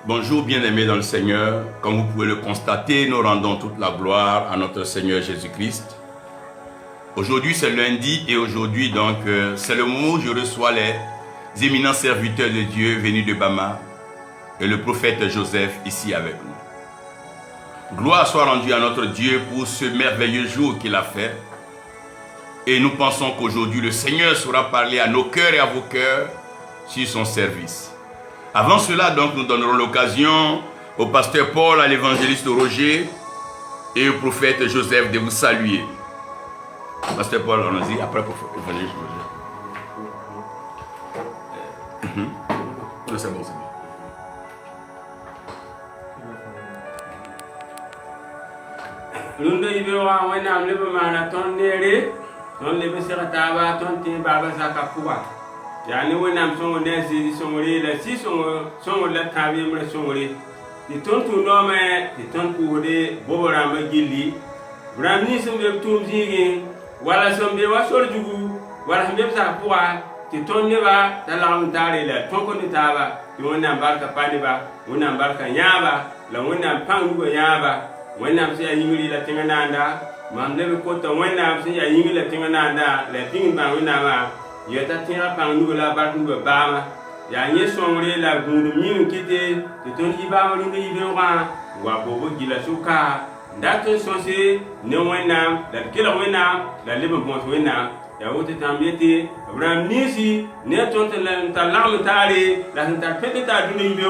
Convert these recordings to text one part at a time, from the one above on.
Bonjour bien-aimés dans le Seigneur. Comme vous pouvez le constater, nous rendons toute la gloire à notre Seigneur Jésus-Christ. Aujourd'hui c'est lundi et aujourd'hui donc c'est le moment où je reçois les éminents serviteurs de Dieu venus de Bama et le prophète Joseph ici avec nous. Gloire soit rendue à notre Dieu pour ce merveilleux jour qu'il a fait. Et nous pensons qu'aujourd'hui le Seigneur saura parler à nos cœurs et à vos cœurs sur son service. Avant cela, donc, nous donnerons l'occasion au pasteur Paul, à l'évangéliste Roger et au prophète Joseph de vous saluer. Pasteur Paul, allons-y, après l'évangéliste Roger. Non, c'est bon, c'est bien. Yani wonam songo ne sidi songori la si songo la tabi mra songori ti tontu no me ti tontu de bobora ma gilli bramni sumbe tum jigi wala sumbe wa sorjugu wala sumbe sa puwa ti tonne ba talang tare la tonko ni taba ti wonam barka pani ba wonam barka nyaba la wonam pangu nyaba wonam se yingiri la tingananda mam ne ko to wonam se yingiri la tingananda la tingin ba wonama yeta tira pang nu la bat nu ba ya nye songre la gundu min kite te ton iba ma ni be wa bobo gila suka ndato sonse ne wena la kila wena la lebe bon wena ya wote tambete abram nisi ne ton te la talam tare la ta pete ta dunu be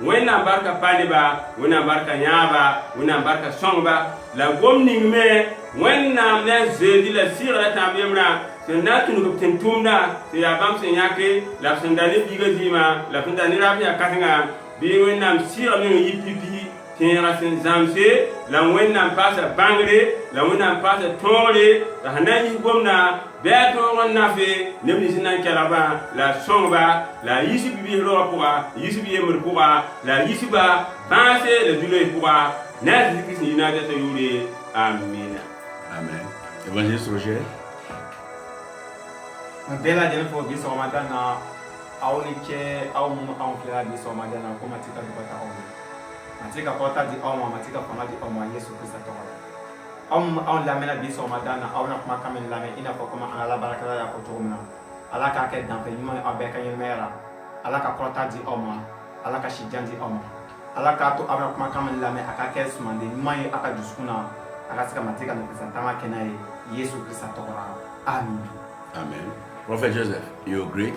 wena barka paliba wena barka nyaba wena barka songba la gomni me wena ne zedi la sira tambemra na tunu ko tentumda te ya bam se nyake la sendale biga dima la fundani rafi ya katanga bi wennam sira min yipipi te rasin zamse la wennam pasa bangre la wennam pasa tore la hanani gomna be to wonna fe nemni sinan kalaba la somba la yisi bi ro poa yisi bi emr poa la yisi ba panse le dulay poa na zikisi ina da yure amina amen. Évangéliste Roger. Bela jana fo bi so madana awni che aw mu aw fela bi so madana ko matika bi kota awni matika kota di aw matika fama di aw Yesu Kristo to aw la mena bi so madana aw na kuma kamen la me ina ko kuma ala baraka ya ko to mena ala ka ke dan pe nyuma abe ka mera ala ka kota di aw ala ka shijan di aw ala ka to aw na kuma kamen la me aka ke sumande mai aka duskuna aka sika matika no Kristo tama kenai Yesu Kristo to amen. Amen. Prophet Joseph, you agree?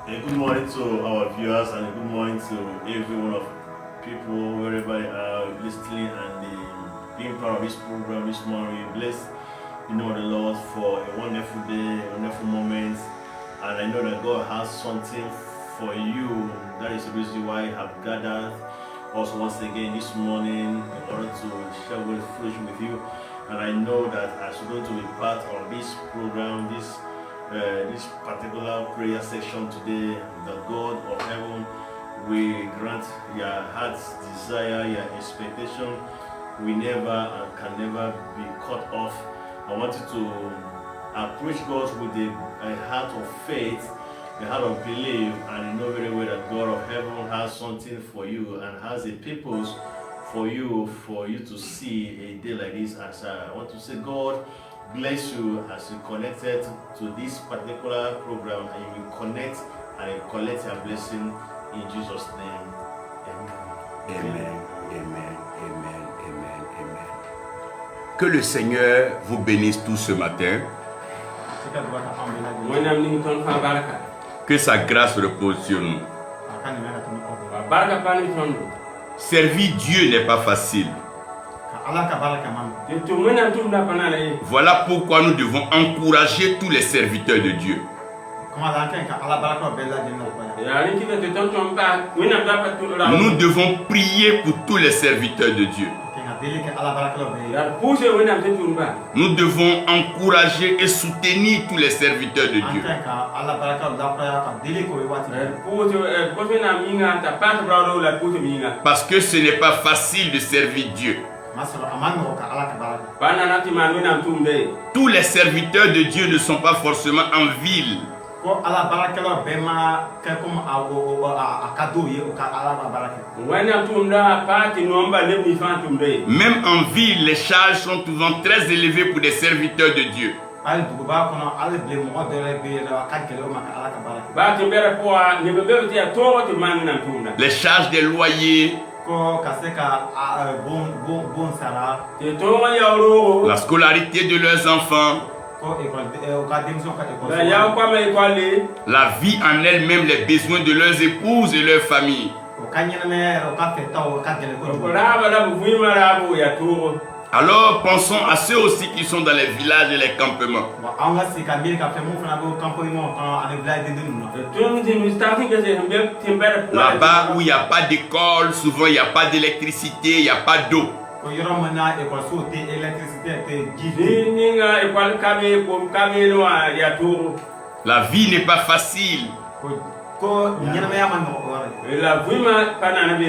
Good morning to our viewers and good morning to every one of people wherever they are listening and being part of this program this morning. We bless the Lord for a wonderful day, a wonderful moment, and I know that God has something for you. That is the reason why I have gathered us once again this morning in order to share with fellowship with you. And I know that as you're going to be part of this program, this particular prayer session today, the God of heaven will grant your heart's desire, your expectation. We never and can never be cut off. I want you to approach God with a heart of faith, a heart of belief, and you know very well that God of heaven has something for you and has a purpose for you to see a day like this. As I want to say, God bless you as you connected to this particular program, and you will connect and you collect your blessing in Jesus' name. Amen. Amen. Amen. Amen. Amen. Que le Seigneur vous bénisse tous ce matin. Que sa grâce repose sur nous. Servir Dieu n'est pas facile. Voilà pourquoi nous devons encourager tous les serviteurs de Dieu. Nous devons prier pour tous les serviteurs de Dieu. Nous devons encourager et soutenir tous les serviteurs de Dieu. Parce que ce n'est pas facile de servir Dieu. Tous les serviteurs de Dieu ne sont pas forcément en ville. Même en ville, les charges sont souvent très élevées pour des serviteurs de Dieu. Les charges des loyers, la scolarité de leurs enfants, la vie en elle-même, les besoins de leurs épouses et leurs familles. Alors pensons à ceux aussi qui sont dans les villages et les campements. Là-bas où il n'y a pas d'école, souvent il n'y a pas d'électricité, il n'y a pas d'eau. La vie n'est pas facile.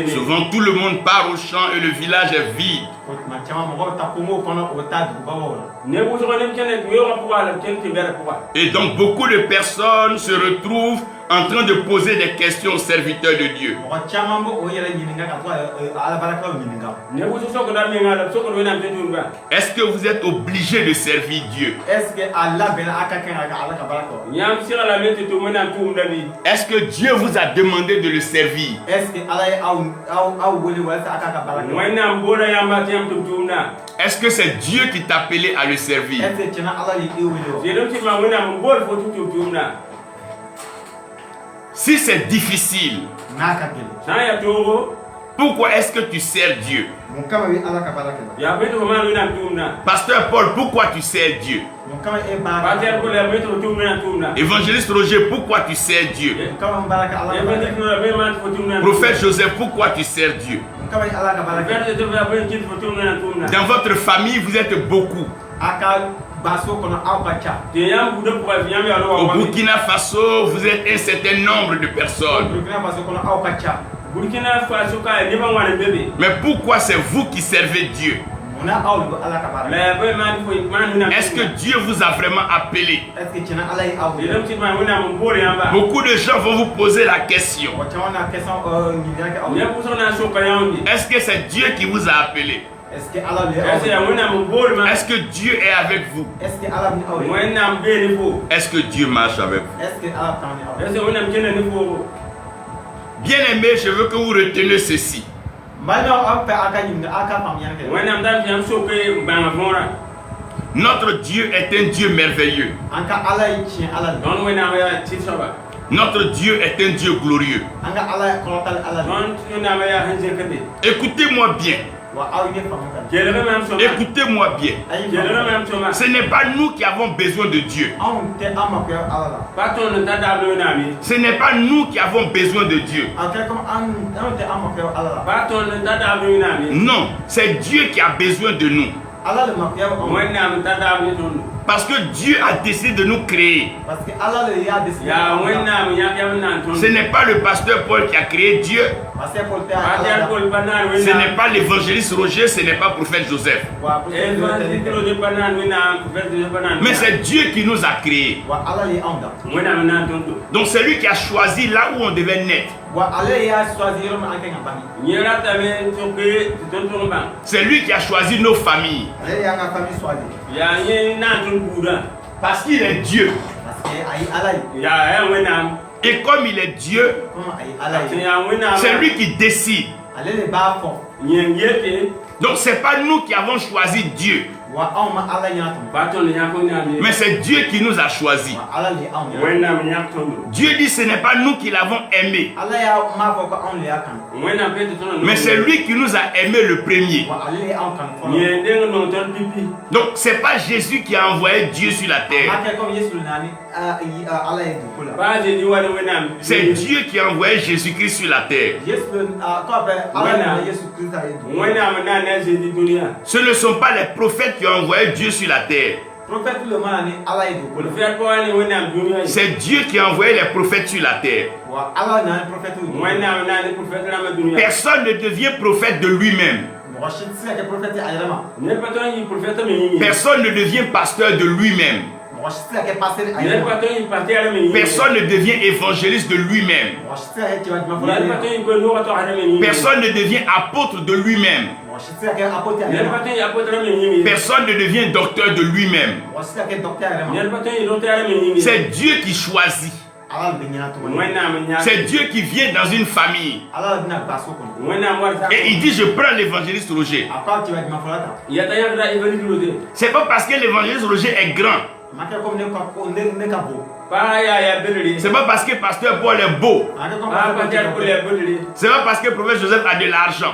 Souvent tout le monde part au champ et le village est vide. Et donc beaucoup de personnes se retrouvent en train de poser des questions aux serviteurs de Dieu. Est-ce que vous êtes obligé de servir Dieu? Est-ce que Dieu vous a demandé de le servir? Est-ce que c'est Dieu qui t'a appelé à le servir? Si c'est difficile, pourquoi est-ce que tu sers Dieu? Pasteur Paul, pourquoi tu sers Dieu? Évangéliste Roger, pourquoi tu sers Dieu? Prophète Joseph, pourquoi tu sers Dieu? Dans votre famille, vous êtes beaucoup. Au Burkina Faso, vous êtes un certain nombre de personnes. Mais pourquoi c'est vous qui servez Dieu? Est-ce que Dieu vous a vraiment appelé? Beaucoup de gens vont vous poser la question. Est-ce que c'est Dieu qui vous a appelé? Est-ce que Dieu est avec vous? Est-ce que Dieu marche avec vous? Bien aimé, je veux que vous reteniez ceci. Notre Dieu est un Dieu merveilleux. Notre Dieu est un Dieu glorieux. Écoutez-moi bien. Écoutez-moi bien. Ce n'est pas nous qui avons besoin de Dieu. Ce n'est pas nous qui avons besoin de Dieu. Non, c'est Dieu qui a besoin de nous. Parce que Dieu a décidé de nous créer. Ce n'est pas le pasteur Paul qui a créé Dieu. Ce n'est pas l'évangéliste Roger, ce n'est pas le prophète Joseph. Mais c'est Dieu qui nous a créés. Donc c'est lui qui a choisi là où on devait naître. C'est lui qui a choisi nos familles. Parce qu'il est Dieu. Et comme il est Dieu, c'est lui qui décide. Donc ce n'est pas nous qui avons choisi Dieu. Mais c'est Dieu qui nous a choisis. Dieu dit ce n'est pas nous qui l'avons aimé. Mais c'est lui qui nous a aimé le premier. Donc ce n'est pas Jésus qui a envoyé Dieu sur la terre. C'est Dieu qui a envoyé Jésus-Christ sur la terre. Ce ne sont pas les prophètes qui ont envoyé Dieu sur la terre. C'est Dieu qui a envoyé les prophètes sur la terre. Personne ne devient prophète de lui-même. Personne ne devient pasteur de lui-même. Personne ne devient évangéliste de lui-même. Personne ne devient apôtre de lui-même. Personne ne devient docteur de lui-même. C'est Dieu qui choisit. C'est Dieu qui vient dans une famille. Et il dit, je prends l'évangéliste Roger. C'est pas parce que l'évangéliste Roger est grand. C'est pas parce que pasteur Paul est beau. C'est pas parce que le prophète Joseph a de l'argent.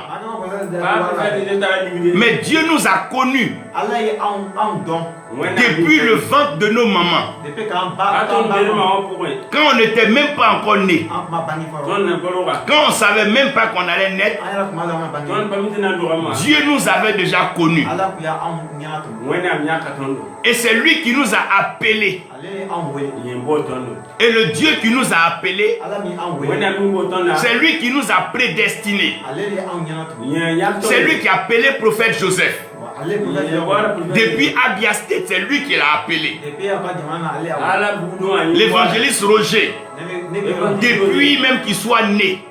Mais Dieu nous a connus depuis le ventre de nos mamans. Quand on n'était même pas encore né. Quand on ne savait même pas qu'on allait naître. Dieu nous avait déjà connus. Et c'est lui qui nous a appelés. Et le Dieu qui nous a appelés, c'est lui qui nous a prédestinés. C'est lui qui a appelé le prophète Joseph. Depuis Abiasté, c'est lui qui l'a appelé. L'évangéliste Roger, depuis même qu'il soit né,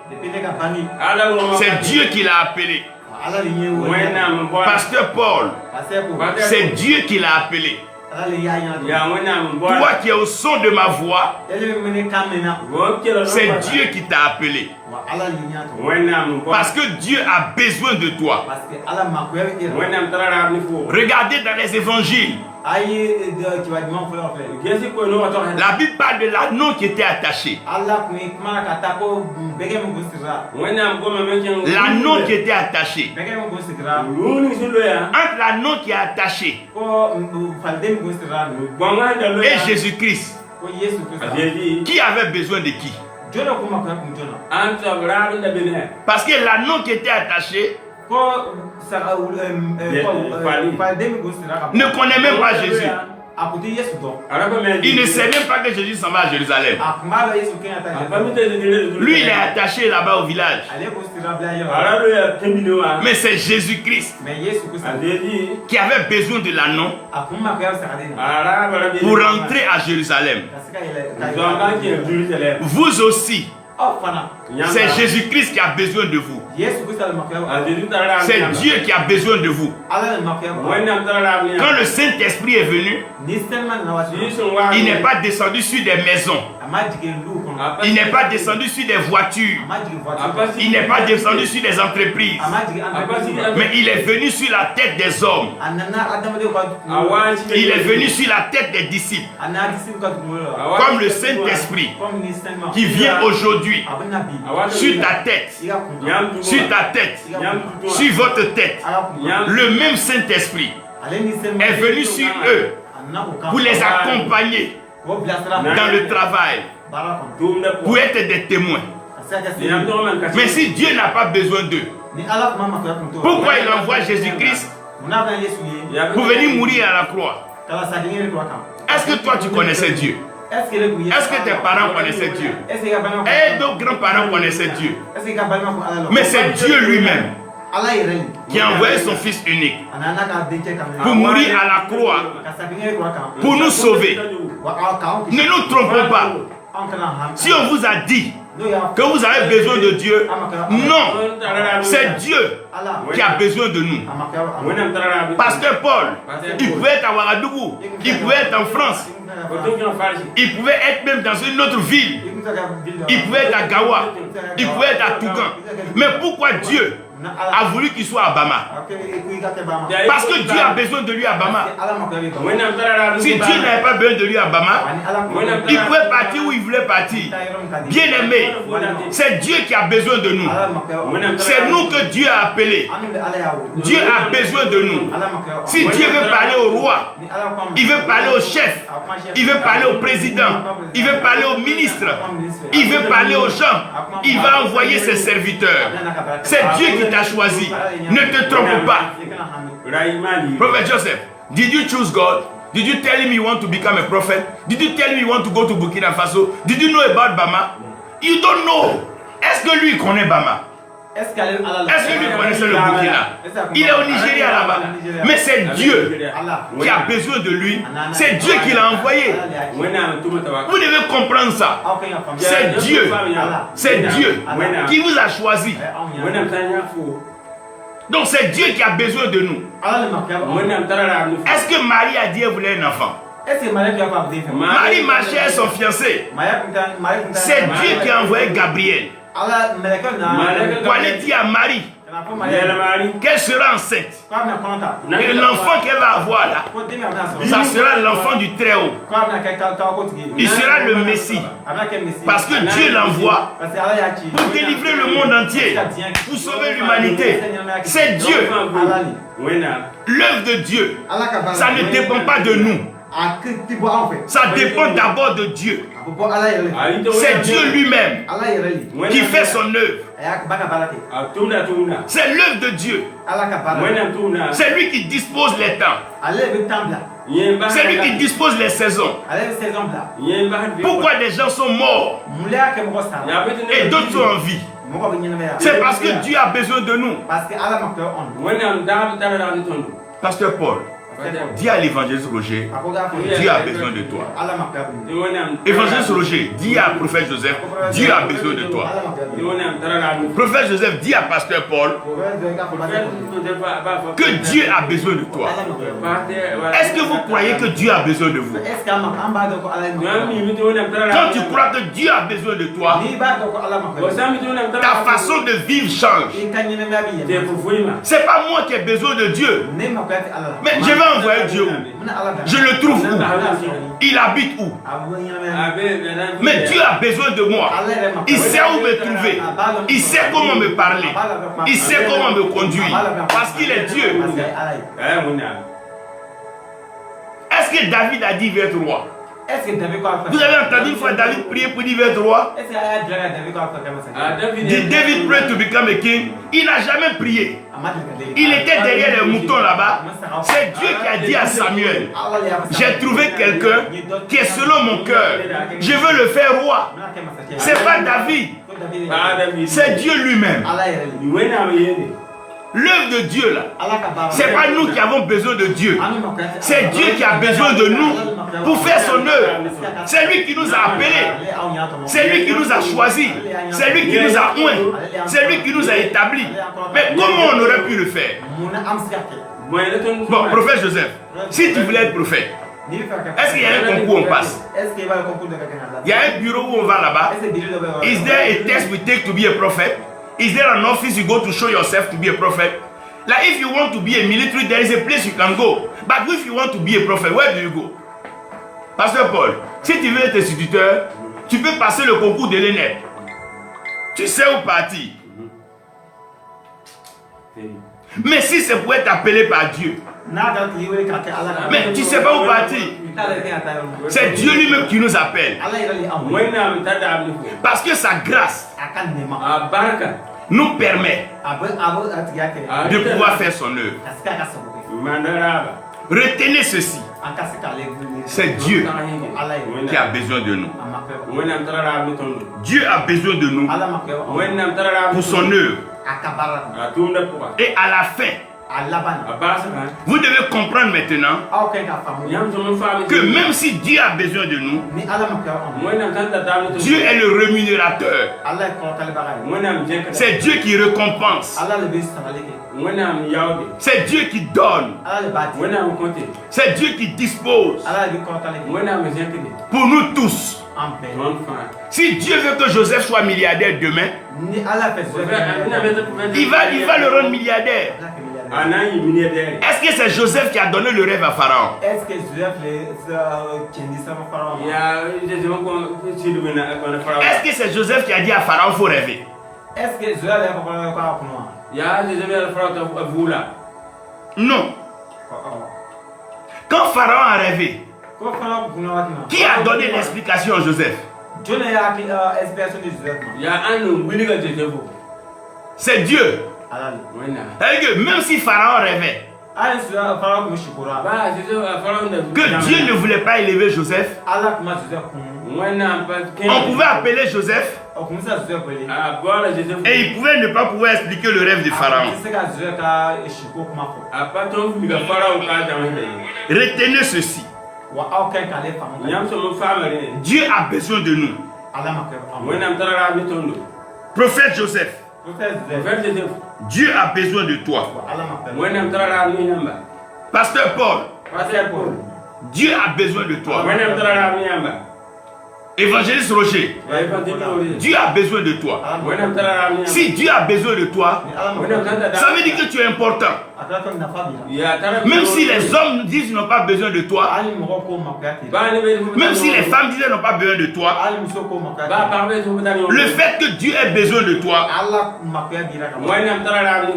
c'est Dieu qui l'a appelé. Pasteur Paul, c'est Dieu qui l'a appelé. Toi qui es au son de ma voix, c'est Dieu qui t'a appelé. Parce que Dieu a besoin de toi. Regardez dans les évangiles. La Bible parle de l'anneau qui était attaché. L'anneau qui était attaché. Entre l'anneau qui est attaché et Jésus-Christ, qui avait besoin de qui? Parce que l'anneau qui était attaché ne connaît même pas Jésus. Il ne sait même pas que Jésus s'en va à Jérusalem. Lui, il est attaché là-bas au village. Mais c'est Jésus-Christ qui avait besoin de l'anneau pour rentrer à Jérusalem. Vous aussi, c'est Jésus-Christ qui a besoin de vous. C'est Dieu qui a besoin de vous. Quand le Saint-Esprit est venu, il n'est pas descendu sur des maisons. Il n'est pas descendu sur des voitures. Il n'est pas descendu sur des entreprises. Mais il est venu sur la tête des hommes. Il est venu sur la tête des disciples. Comme le Saint-Esprit qui vient aujourd'hui sur ta tête, sur ta tête, sur votre tête. Le même Saint-Esprit est venu sur eux pour les accompagner dans le travail, pour être des témoins. Mais si Dieu n'a pas besoin d'eux, pourquoi il envoie Jésus-Christ pour venir mourir à la croix? Est-ce que toi tu connaissais Dieu? Est-ce que tes parents connaissaient Dieu? Et nos grands-parents connaissaient Dieu? Mais c'est Dieu lui-même qui a envoyé son Fils unique pour mourir à la croix, pour nous sauver. Ne nous trompons pas. Si on vous a dit que vous avez besoin de Dieu, non, c'est Dieu qui a besoin de nous. Pasteur Paul, il pouvait être à Ouagadougou, il pouvait être en France, il pouvait être même dans une autre ville, il pouvait être à Gawa, il pouvait être à Tougan. Mais pourquoi Dieu a voulu qu'il soit à Bama? Parce que Dieu a besoin de lui à Bama. Si Dieu n'avait pas besoin de lui à Bama, il pouvait partir où il voulait partir. Bien aimé, c'est Dieu qui a besoin de nous. C'est nous que Dieu a appelés. Dieu a besoin de nous. Si Dieu veut parler au roi, il veut parler au chef, il veut parler au président, il veut parler au ministre, il veut parler aux gens, il va envoyer ses serviteurs. C'est Dieu qui t'a choisi. Ne te trompe pas. Prophet Joseph, did you choose God? Did you tell him you want to become a prophet? Did you tell him you want to go to Burkina Faso? Did you know about Bama? You don't know. Est-ce que lui connaît Bama? Est-ce que lui connaissait le Burkina? Il est au Nigeria là-bas. Mais c'est Dieu qui a besoin de lui. C'est Dieu qui l'a envoyé. Vous devez comprendre ça. C'est Dieu. C'est Dieu qui vous a choisi. Donc c'est Dieu qui a besoin de nous. Est-ce que Marie a dit qu'elle voulait un enfant? Marie marchait avec son fiancé. C'est Dieu qui a envoyé Gabriel pour aller dire à Marie qu'elle sera enceinte. Et l'enfant qu'elle va avoir là, ça sera l'enfant du Très-Haut. Il sera le Messie. Parce que Dieu l'envoie pour délivrer le monde entier, pour sauver l'humanité. C'est Dieu. L'œuvre de Dieu, ça ne dépend pas de nous. Ça dépend d'abord de Dieu. C'est Dieu lui-même qui fait son œuvre. C'est l'œuvre de Dieu. C'est lui qui dispose les temps. C'est lui qui dispose les saisons. Pourquoi des gens sont morts et d'autres sont en vie? C'est parce que Dieu a besoin de nous. Pasteur Paul, dis à l'évangéliste Roger, Dieu a besoin de toi. Évangéliste Roger, dis à prophète Joseph, Dieu a besoin de toi. Prophète Joseph, dis à pasteur Paul que Dieu a besoin de toi. Est-ce que vous croyez que Dieu a besoin de vous? Quand tu crois que Dieu a besoin de toi, ta façon de vivre change. C'est pas moi qui ai besoin de Dieu, mais je vais envoyer Dieu où? Je le trouve où? Il habite où? Mais Dieu a besoin de moi. Il sait où me trouver. Il sait comment me parler. Il sait comment me conduire. Parce qu'il est Dieu. Est-ce que David a dit il va être roi? Vous avez entendu une fois David prier pour dire il va être roi? Did David pray to become a king? Il n'a jamais prié. Il était derrière les moutons là-bas. C'est Dieu qui a dit à Samuel, j'ai trouvé quelqu'un qui est selon mon cœur. Je veux le faire roi. C'est pas David. C'est Dieu lui-même. L'œuvre de Dieu là, c'est pas nous qui avons besoin de Dieu. C'est Dieu qui a besoin de nous pour faire son œuvre. C'est lui qui nous a appelés. C'est lui qui nous a choisis. C'est lui qui nous a oints. C'est lui qui nous a établis. Mais comment on aurait pu le faire? Bon, prophète Joseph, si tu voulais être prophète, est-ce qu'il y a un concours où on passe? Il y a un bureau où on va là-bas. Is there a test we take to be a prophet? Is there an office you go to show yourself to be a prophet? Like if you want to be a military, there is a place you can go. But if you want to be a prophet, where do you go? Pasteur Paul, si tu veux être instituteur, tu peux passer le concours de l'ENEP. Tu sais où partir. Mais si c'est pour être appelé par Dieu, mais tu ne sais pas où partir. C'est Dieu lui-même qui nous appelle. Parce que sa grâce nous permet de pouvoir faire son œuvre. Retenez ceci. C'est Dieu qui a besoin de nous. Dieu a besoin de nous pour son œuvre. Et à la fin, vous devez comprendre maintenant que même si Dieu a besoin de nous, Dieu est le rémunérateur. C'est Dieu qui récompense. C'est Dieu qui donne. C'est Dieu qui dispose pour nous tous. Si Dieu veut que Joseph soit milliardaire demain, il va le rendre milliardaire. Est-ce que c'est Joseph qui a donné le rêve à Pharaon? Est-ce que c'est Joseph qui a dit à Pharaon qu'il faut rêver? Non. Quand Pharaon a rêvé, qui a donné l'explication à Joseph? C'est Dieu. Même si Pharaon rêvait que Dieu ne voulait pas élever Joseph, On pouvait appeler Joseph et il pouvait ne pas pouvoir expliquer le rêve de Pharaon. Retenez ceci. Dieu a besoin de nous. Prophète Joseph, Dieu a besoin de toi. Pasteur Paul, Dieu a besoin de toi. Évangéliste Roger, Dieu a besoin de toi. Si Dieu a besoin de toi, ça veut dire que tu es important. Même si les hommes disent qu'ils n'ont pas besoin de toi, même si les femmes disent qu'elles n'ont pas besoin de toi, le fait que Dieu ait besoin de toi,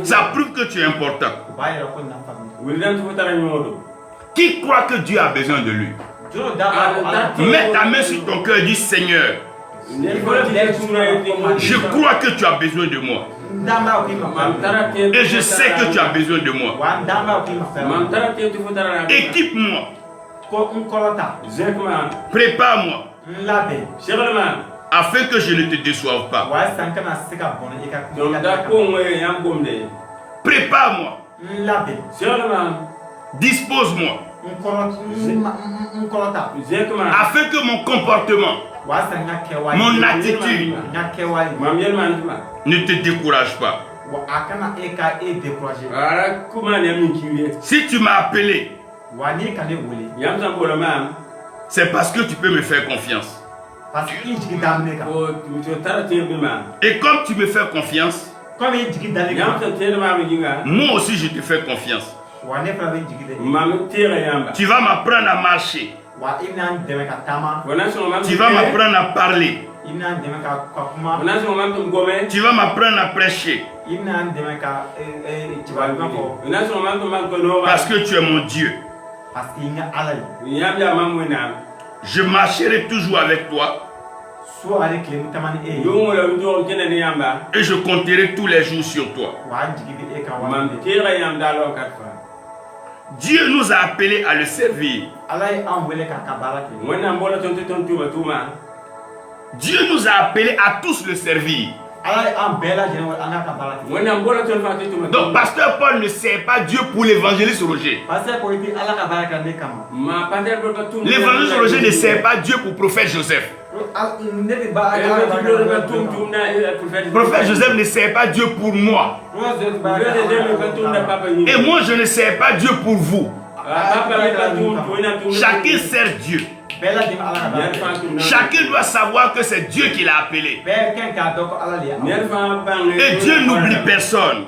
ça prouve que tu es important. Qui croit que Dieu a besoin de lui? Mets ta main sur ton cœur et dis Seigneur, je crois que tu as besoin de moi. Et je sais que tu as besoin de moi. Équipe-moi. Prépare-moi. Afin que je ne te déçoive pas. Prépare-moi. Dispose-moi. Afin que mon comportement, mon attitude ne te décourage pas. Si tu m'as appelé, c'est parce que tu peux me faire confiance. Et comme tu me fais confiance, moi aussi je te fais confiance. Tu vas m'apprendre à marcher. Tu vas m'apprendre à parler. Tu vas m'apprendre à prêcher. Parce que tu es mon Dieu. Je marcherai toujours avec toi. Et je compterai tous les jours sur toi. Dieu nous a appelés à le servir. Dieu nous a appelés à tous le servir. Donc, Pasteur Paul ne sert pas Dieu pour l'évangéliste Roger. L'évangéliste Roger ne sert pas Dieu pour prophète Joseph. Prophète Joseph ne sert pas Dieu pour moi. Et moi, je ne sers pas Dieu pour vous. Chacun sert Dieu. Chacun doit savoir que c'est Dieu qui l'a appelé. Et Dieu n'oublie personne.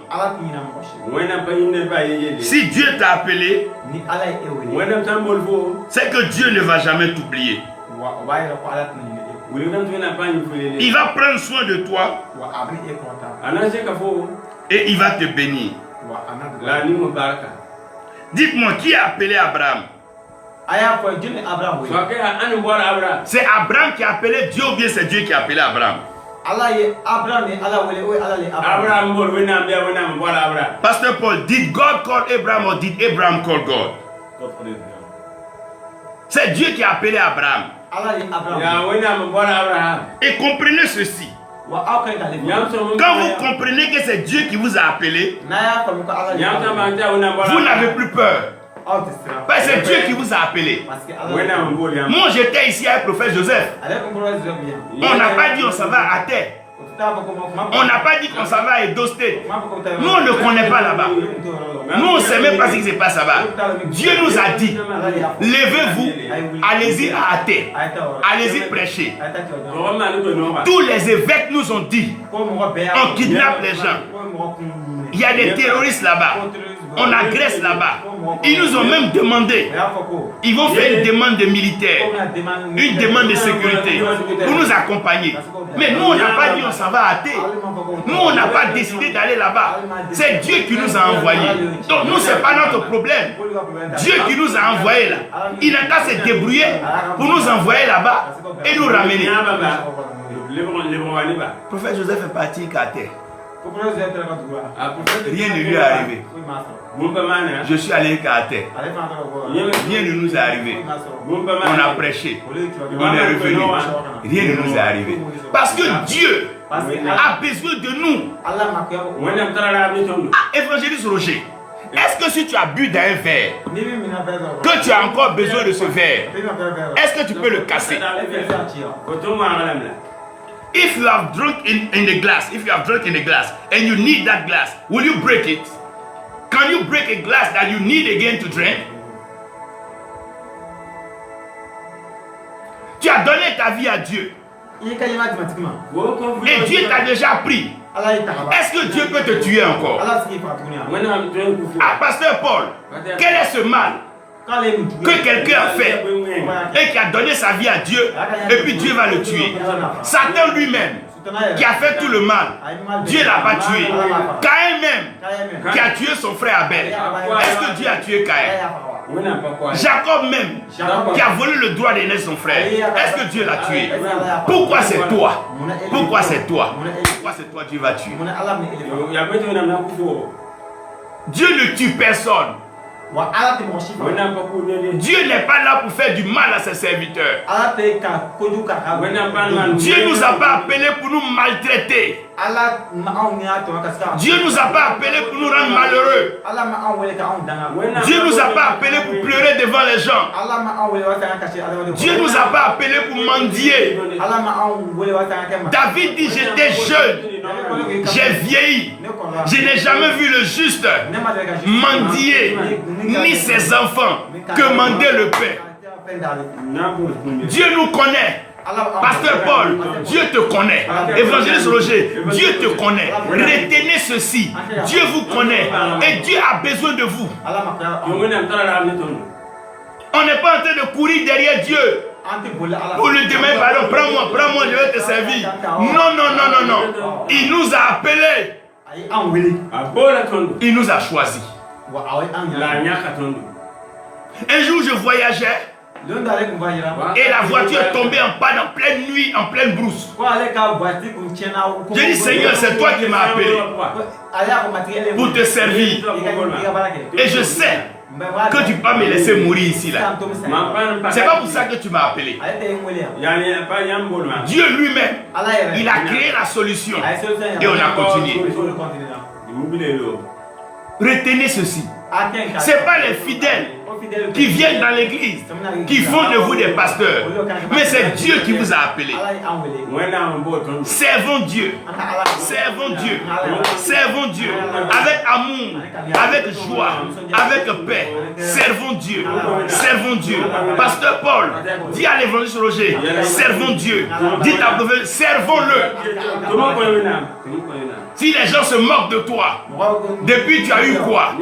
Si Dieu t'a appelé, c'est que Dieu ne va jamais t'oublier. Il va prendre soin de toi et il va te bénir. Dites-moi, qui a appelé Abraham? C'est Abraham qui a appelé Dieu ou bien c'est Dieu qui a appelé Abraham? Pasteur Paul, did God call Abraham or did Abraham call God? C'est Dieu qui a appelé Abraham. Et comprenez ceci. Quand vous comprenez que c'est Dieu qui vous a appelé, vous n'avez plus peur. Parce que c'est Dieu qui vous a appelé. Moi j'étais ici avec le prophète Joseph. On n'a pas dit on s'en va à terre. On n'a pas dit qu'on s'en va à Edo State. Nous on ne connaît pas là-bas. Nous on ne sait même pas ce qui se passe là-bas. Dieu nous a dit, levez-vous, allez-y à terre. Allez-y prêcher. Tous les évêques nous ont dit, on kidnappe les gens. Il y a des terroristes là-bas. On agresse là-bas. Ils nous ont même demandé, ils vont faire une demande de militaires, une demande de sécurité pour nous accompagner. Mais nous on n'a pas dit on s'en va à terre. Nous on n'a pas décidé d'aller là-bas. C'est Dieu qui nous a envoyés. Donc nous c'est pas notre problème. Dieu qui nous a envoyés là. Il n'a qu'à se débrouiller pour nous envoyer là-bas et nous ramener. Le prophète Joseph est parti qu'à terre. Rien ne lui est arrivé. Je suis allé Kaate. Rien ne nous est arrivé. On a prêché. On est revenu. Rien ne nous est arrivé. Parce que Dieu a besoin de nous. Évangéliste Roger, est-ce que si tu as bu d'un verre, que tu as encore besoin de ce verre, est-ce que tu peux le casser? If you have drunk in the glass, and you need that glass, will you break it? Can you break a glass that you need again to drink? Tu as donné ta vie à Dieu. Et Dieu t'a déjà pris. Est-ce que Dieu peut te tuer encore? Ah, Pasteur Paul, quel est ce mal que quelqu'un a fait et qui a donné sa vie à Dieu et puis Dieu va le tuer? Satan lui-même qui a fait tout le mal, Dieu ne l'a pas tué. Caïn même qui a tué son frère Abel, est-ce que Dieu a tué Caïn? Jacob même qui a volé le droit d'aîner son frère, est-ce que Dieu l'a tué? Pourquoi c'est toi? Pourquoi c'est toi? Pourquoi c'est toi Dieu va tuer? Dieu ne tue personne. Dieu n'est pas là pour faire du mal à ses serviteurs. Dieu ne nous a pas appelés pour nous maltraiter. Dieu ne nous a pas appelés pour nous rendre malheureux. Dieu ne nous a pas appelés pour pleurer devant les gens. Dieu ne nous a pas appelés pour mendier. David dit: j'étais jeune, j'ai vieilli, je n'ai jamais vu le juste mendier, ni ses enfants quemander le pain. Dieu nous connaît. Pasteur Paul, Dieu te connaît. Évangéliste Roger, Dieu te connaît. Retenez ceci, Dieu vous connaît et Dieu a besoin de vous. On n'est pas en train de courir derrière Dieu pour lui demander pardon, prends-moi, je vais te servir. Non. Il nous a appelés. Il nous a choisis. Un jour je voyageais et la voiture est tombée en panne en pleine nuit, en pleine brousse. J'ai dit: Seigneur, c'est toi qui m'as appelé pour te servir. Et je sais que tu ne peux pas me laisser mourir ici là. C'est pas pour ça que tu m'as appelé. Dieu lui-même, il a créé la solution et on a continué. Retenez ceci. Ce n'est pas les fidèles qui viennent dans l'église qui font de vous des pasteurs, mais c'est Dieu qui vous a appelé. Servons Dieu, servons Dieu, servons Dieu avec amour, avec joie, avec paix. Servons Dieu, servons Dieu. Pasteur Paul, dis à l'évangéliste Roger: servons Dieu. Dis à prophète: servons-le. Si les gens se moquent de toi, depuis tu as eu quoi?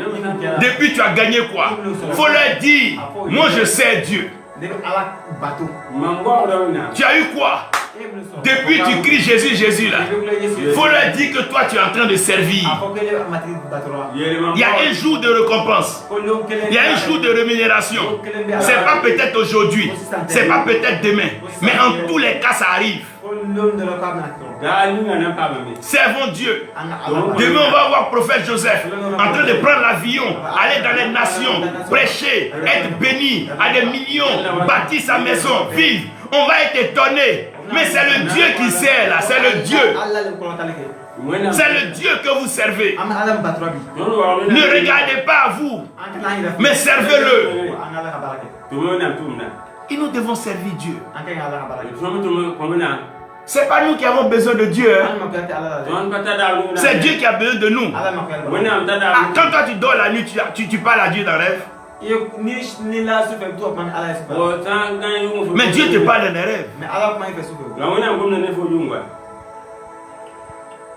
Depuis tu as gagné quoi? Faut leur dire: moi je sers Dieu. Tu as eu quoi? Depuis tu cries Jésus, Jésus là. Faut leur dire que toi tu es en train de servir. Il y a un jour de récompense. Il y a un jour de rémunération. C'est pas peut-être aujourd'hui, c'est pas peut-être demain, mais en tous les cas ça arrive. Servons Dieu. Demain on va voir prophète Joseph en train de prendre l'avion, aller dans les nations, prêcher, être béni à des millions, bâtir sa maison, vivre. On va être étonné. Mais c'est le Dieu qui sert là, c'est le Dieu. C'est le Dieu que vous servez. Ne regardez pas à vous, mais servez-le. Et nous devons servir Dieu. C'est pas nous qui avons besoin de Dieu. C'est Dieu qui a besoin de nous. Quand toi tu dors la nuit, tu parles à Dieu dans le rêve. Mais Dieu te parle dans les rêves.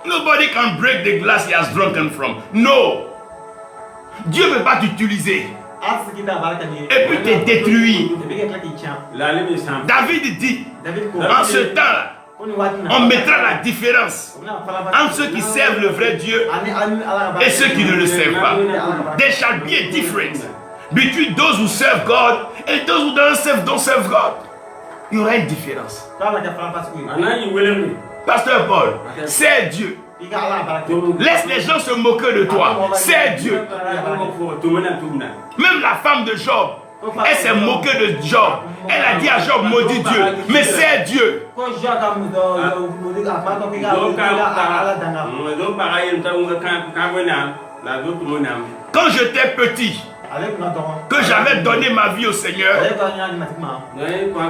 Nobody can break the glass he has drunken from. No. Dieu ne veut pas t'utiliser et puis te détruire. David dit: en ce temps-là, on mettra la différence entre ceux qui servent le vrai Dieu et ceux qui ne le servent pas. There shall be a difference between those who serve God and those who don't serve God. Il y aura une différence. Pasteur Paul, c'est Dieu. Laisse les gens se moquer de toi. C'est Dieu. Même la femme de Job, elle s'est moquée de Job. Elle a dit à Job, maudit Dieu. Mais c'est Dieu. Quand j'étais petit, que j'avais donné ma vie au Seigneur,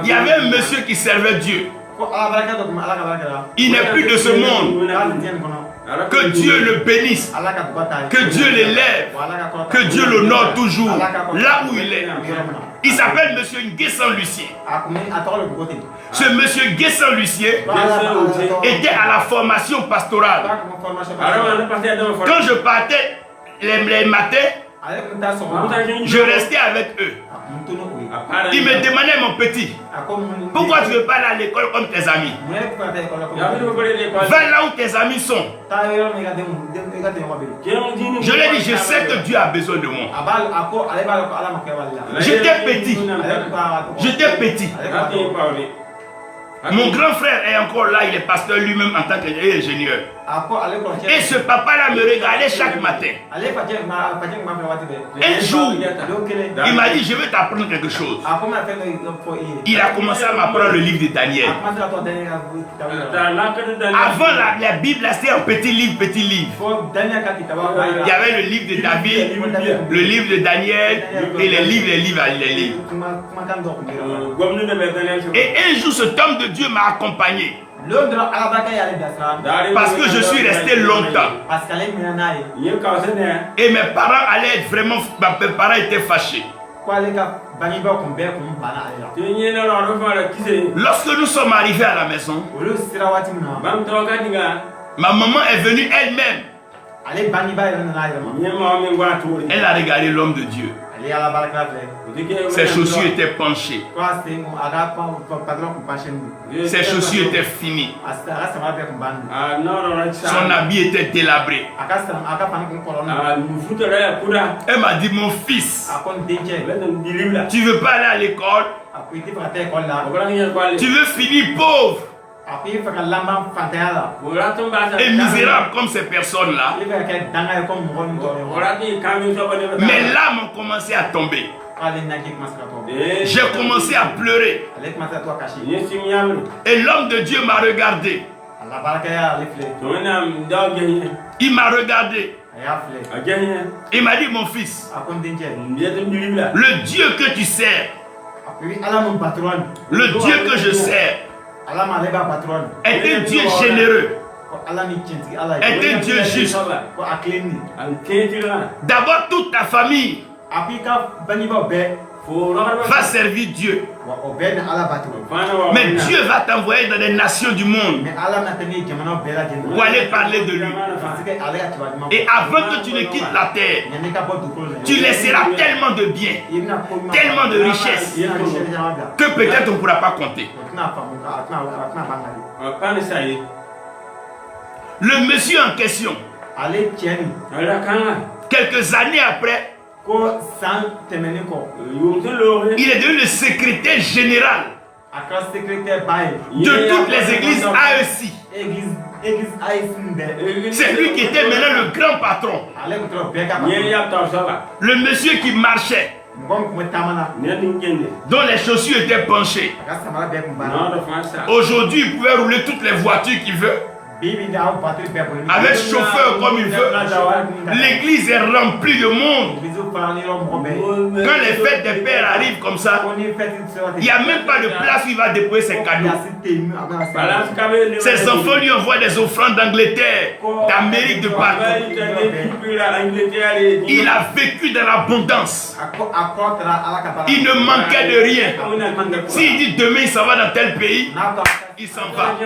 il y avait un monsieur qui servait Dieu. Il n'est plus de ce monde. Que Dieu le bénisse, que Dieu l'élève, que Dieu l'honore toujours là où il est. Il s'appelle monsieur Nguessan-Lucien. Ce monsieur Nguessan-Lucien était à la formation pastorale. Quand je partais les matins, je restais avec eux. Il me demandait, mon petit, pourquoi tu ne veux pas aller à l'école comme tes amis? Va là où tes amis sont. Je lui ai dit, je sais que Dieu a besoin de moi. J'étais petit. Mon grand frère est encore là, il est pasteur lui-même en tant qu'ingénieur. Et ce papa-là me regardait chaque matin. Un jour, il m'a dit, je vais t'apprendre quelque chose. Il a commencé à m'apprendre le livre de Daniel. Avant la Bible, c'était un petit livre. Il y avait le livre de David, le livre de Daniel et les livres. Et un jour, cet homme de Dieu m'a accompagné. Parce que je suis resté longtemps. Et mes parents allaient être vraiment... Mes parents étaient fâchés. Lorsque nous sommes arrivés à la maison, ma maman est venue elle-même. Elle a regardé l'homme de Dieu. Ses chaussures étaient penchées. Ses chaussures étaient finies. Son habit était délabré. Elle m'a dit, mon fils, tu veux pas aller à l'école? Tu veux finir pauvre et misérable comme ces personnes-là? Mes larmes ont commencé à tomber. J'ai commencé à pleurer. Et l'homme de Dieu m'a regardé. Il m'a regardé. Il m'a dit, mon fils, le Dieu que tu sers, le Dieu que je sers, est un Dieu généreux, est un Dieu juste. D'abord, toute ta famille va servir Dieu. Mais Dieu va t'envoyer dans des nations du monde pour aller parler de lui. Et avant que tu ne quittes la terre, tu laisseras tellement de biens, tellement de richesses, que peut-être on ne pourra pas compter. Le monsieur en question, quelques années après, il est devenu le secrétaire général de toutes les églises AEC. C'est lui qui était maintenant le grand patron. Le monsieur qui marchait, dont les chaussures étaient penchées. Aujourd'hui, il pouvait rouler toutes les voitures qu'il veut, avec chauffeur comme il veut. L'église est remplie de monde. Quand les fêtes des pères arrivent comme ça, il n'y a même pas de place où il va déposer ses cadeaux. Ses enfants lui envoient des offrandes d'Angleterre, d'Amérique, de partout. Il a vécu dans l'abondance. Il ne manquait de rien. S'il dit demain il s'en va dans tel pays, il s'en va.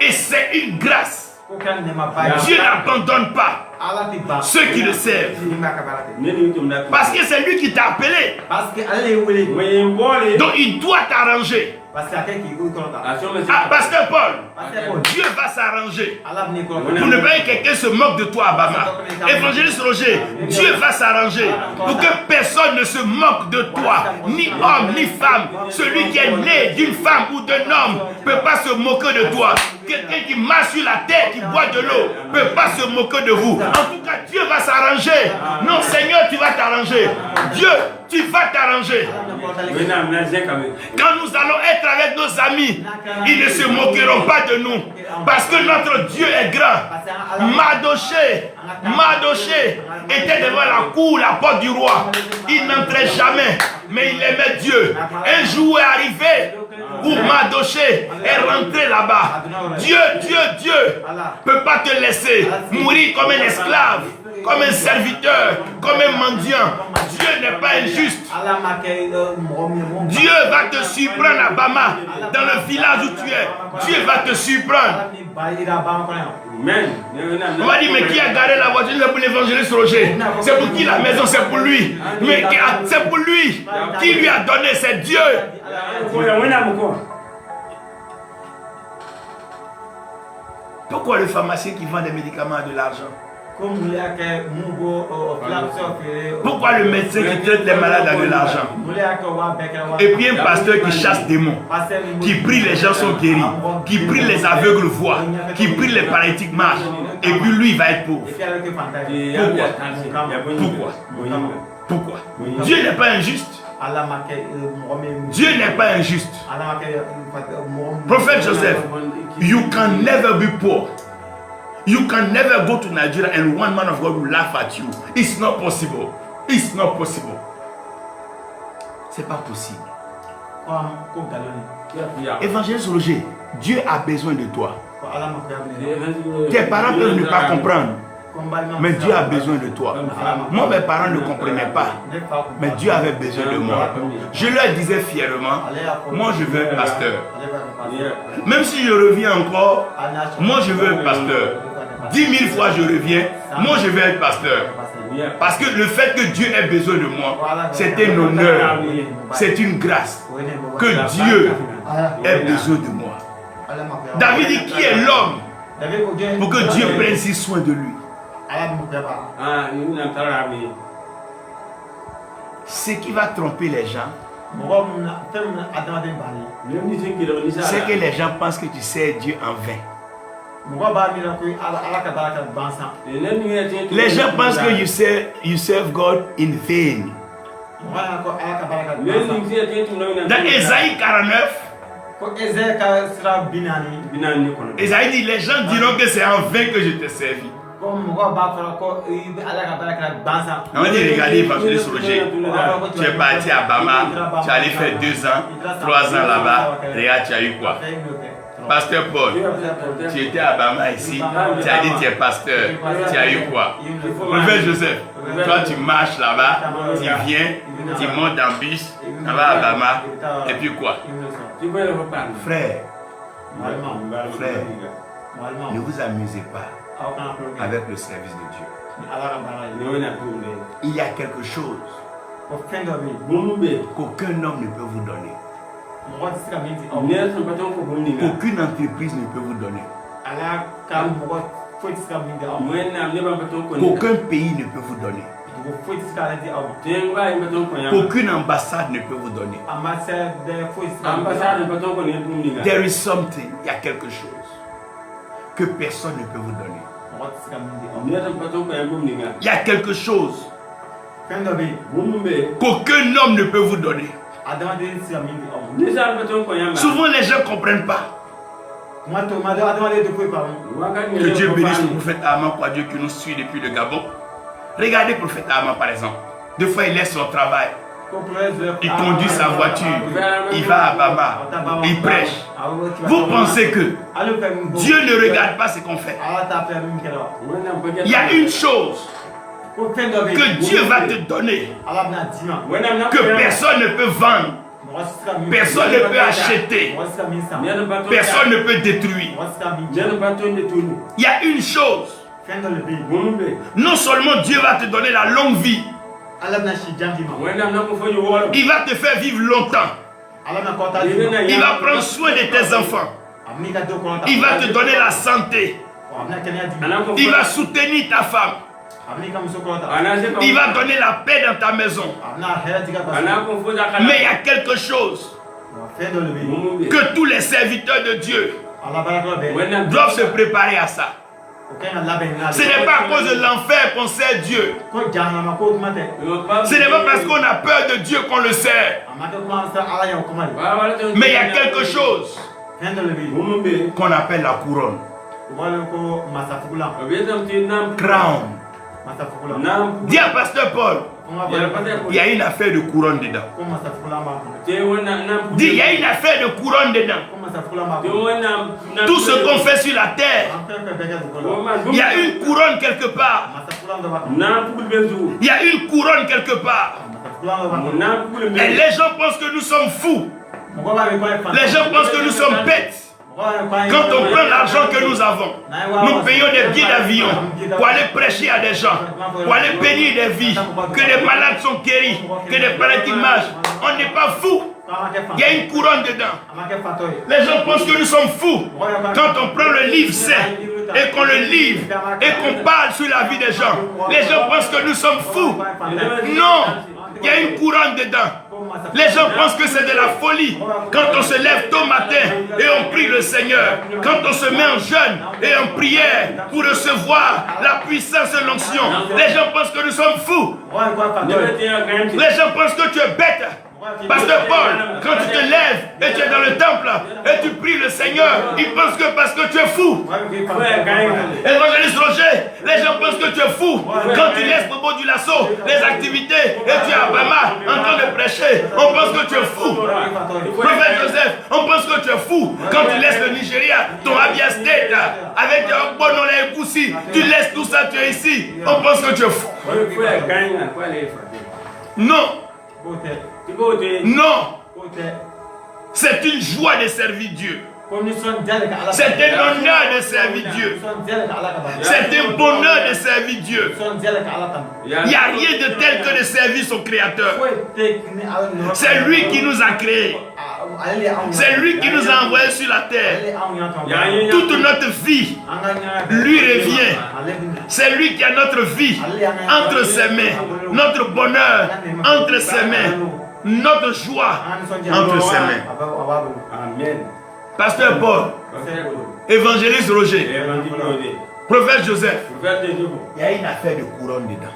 Et c'est une grâce. Dieu n'abandonne pas ceux qui le servent. Parce que c'est lui qui t'a appelé. Donc il doit t'arranger Ah, Pasteur Paul, Dieu va s'arranger pour ne pas que quelqu'un se moque de toi à Bama. Évangéliste Roger, Dieu va s'arranger pour que personne ne se moque de toi, ni homme, ni femme. Celui qui est né d'une femme ou d'un homme ne peut pas se moquer de toi. Quelqu'un qui marche sur la terre, qui boit de l'eau, ne peut pas se moquer de vous. En tout cas, Dieu va s'arranger. Non, Seigneur, tu vas t'arranger. Dieu, tu vas t'arranger. Quand nous allons être avec nos amis, ils ne se moqueront pas de nous. Parce que notre Dieu est grand. Mardochée était devant la cour, la porte du roi. Il n'entrait jamais, mais il aimait Dieu. Un jour est arrivé où Mardochée est rentré là-bas. Dieu ne peut pas te laisser mourir comme un esclave, comme un serviteur, comme un mendiant. Dieu n'est pas injuste. Dieu va te surprendre à Bama, dans le village où tu es. Dieu va te surprendre. On va dire, mais qui a garé la voiture? C'est pour l'évangéliste Roger. C'est pour qui la maison? C'est pour lui. Mais c'est pour lui. Qui lui a donné? C'est Dieu. Pourquoi le pharmacien qui vend des médicaments a de l'argent? Pourquoi le médecin qui traite les malades a de l'argent? Et puis un pasteur qui chasse des démons, qui prie les gens sont guéris, qui prie les aveugles voient, qui prie les paralytiques marchent, et puis lui il va être pauvre. Pourquoi? Dieu n'est pas injuste. Dieu n'est pas injuste. Prophète Joseph, you can never be poor. You can never go to Nigeria and one man of God will laugh at you. It's not possible. It's not possible. C'est pas possible. Évangéliste Roger, Dieu a besoin de toi. Tes parents peuvent ne pas comprendre, mais Dieu a besoin de toi. Moi, mes parents ne comprenaient pas, mais Dieu avait besoin de moi. Je leur disais fièrement, moi je veux être pasteur. Même si je reviens encore, moi je veux être pasteur. 10 000 fois je reviens, moi je veux être pasteur. Parce que le fait que Dieu ait besoin de moi, c'est un honneur, c'est une grâce que Dieu ait besoin de moi. David dit, qui est l'homme pour que Dieu prenne si soin de lui? Ce qui va tromper les gens, c'est que les gens pensent que tu sers Dieu en vain. Les gens pensent que you serve God in vain. Dans Ésaïe 49, Ésaïe dit, les gens diront que c'est en vain que je t'ai servi. On dit, regardez, évangéliste Roger, tu es parti à Bama, tu es allé faire 2 ans, 3 ans là-bas, regarde, tu as eu quoi? Pasteur Paul, tu étais à Bama ici, tu as dit tu es pasteur, tu as eu quoi? Prophète Joseph, toi tu marches là-bas, tu viens, tu montes en bus, tu vas à Bama, et puis quoi? Frère, ne vous amusez pas avec le service de Dieu. Il y a quelque chose qu'aucun homme ne peut vous donner. Aucune entreprise ne peut vous donner. Qu'aucun pays ne peut vous donner. Qu'aucune ambassade ne peut vous donner. There is something, il y a quelque chose que personne ne peut vous donner. Il y a quelque chose qu'aucun homme ne peut vous donner. Souvent les gens ne comprennent pas. Que Dieu bénisse le prophète Aman, Dieu qui nous suit depuis le Gabon. Regardez le prophète Aman par exemple. Des fois il laisse son travail. Il conduit sa voiture. Il va à Bama. Il prêche. Vous pensez que Dieu ne regarde pas ce qu'on fait? Il y a une chose que Dieu va te donner, que personne ne peut vendre, personne ne peut acheter, personne ne peut détruire. Il y a une chose, non seulement Dieu va te donner la longue vie, il va te faire vivre longtemps. Il va prendre soin de tes enfants. Il va te donner la santé. Il va soutenir ta femme. Il va donner la paix dans ta maison. Mais il y a quelque chose que tous les serviteurs de Dieu doivent se préparer à ça. Ce n'est pas à cause de l'enfer qu'on sert Dieu. Ce n'est pas parce qu'on a peur de Dieu qu'on le sert. Mais il y a quelque chose qu'on appelle la couronne. Crown. Dis à Pasteur Paul, il y a une affaire de couronne dedans. Dis, il y a une affaire de couronne dedans. Tout ce qu'on fait sur la terre, il y a une couronne quelque part. Il y a une couronne quelque part. Et les gens pensent que nous sommes fous. Les gens pensent que nous sommes bêtes. Quand on prend l'argent que nous avons, nous payons des billets d'avion pour aller prêcher à des gens, pour aller bénir des vies, que des malades sont guéris, que des paralytiques marchent. On n'est pas fous. Il y a une couronne dedans. Les gens pensent que nous sommes fous. Quand on prend le livre saint et qu'on le livre et qu'on parle sur la vie des gens, les gens pensent que nous sommes fous. Non, il y a une couronne dedans. Les gens pensent que c'est de la folie. Quand on se lève tôt matin et on prie le Seigneur, quand on se met en jeûne et en prière pour recevoir la puissance de l'onction, les gens pensent que nous sommes fous. Les gens pensent que tu es bête. Pasteur Paul, quand tu te lèves et tu es dans le temple et tu pries le Seigneur, ils pensent que parce que tu es fou. Évangéliste Roger, les gens pensent que tu es fou. Quand tu laisses Bobo du Lasso, les activités, et tu es à Bama en train de prêcher, on pense que tu es fou. Prophète Joseph, on pense que tu es fou. Quand tu laisses le Nigeria, ton Abia State, avec Bono les Koussi, tu laisses tout ça, tu es ici, on pense que tu es fou. Non. Non, c'est une joie de servir Dieu. C'est un honneur de servir Dieu. C'est un bonheur de servir Dieu. Il n'y a rien de tel que de servir son Créateur. C'est lui qui nous a créés. C'est lui qui nous a envoyés sur la terre. Toute notre vie lui revient. C'est lui qui a notre vie entre ses mains. Notre bonheur entre ses mains. Notre joie entre ses mains. Amen. Pasteur Paul, évangéliste Roger, prophète Joseph, il y a une affaire de couronne dedans.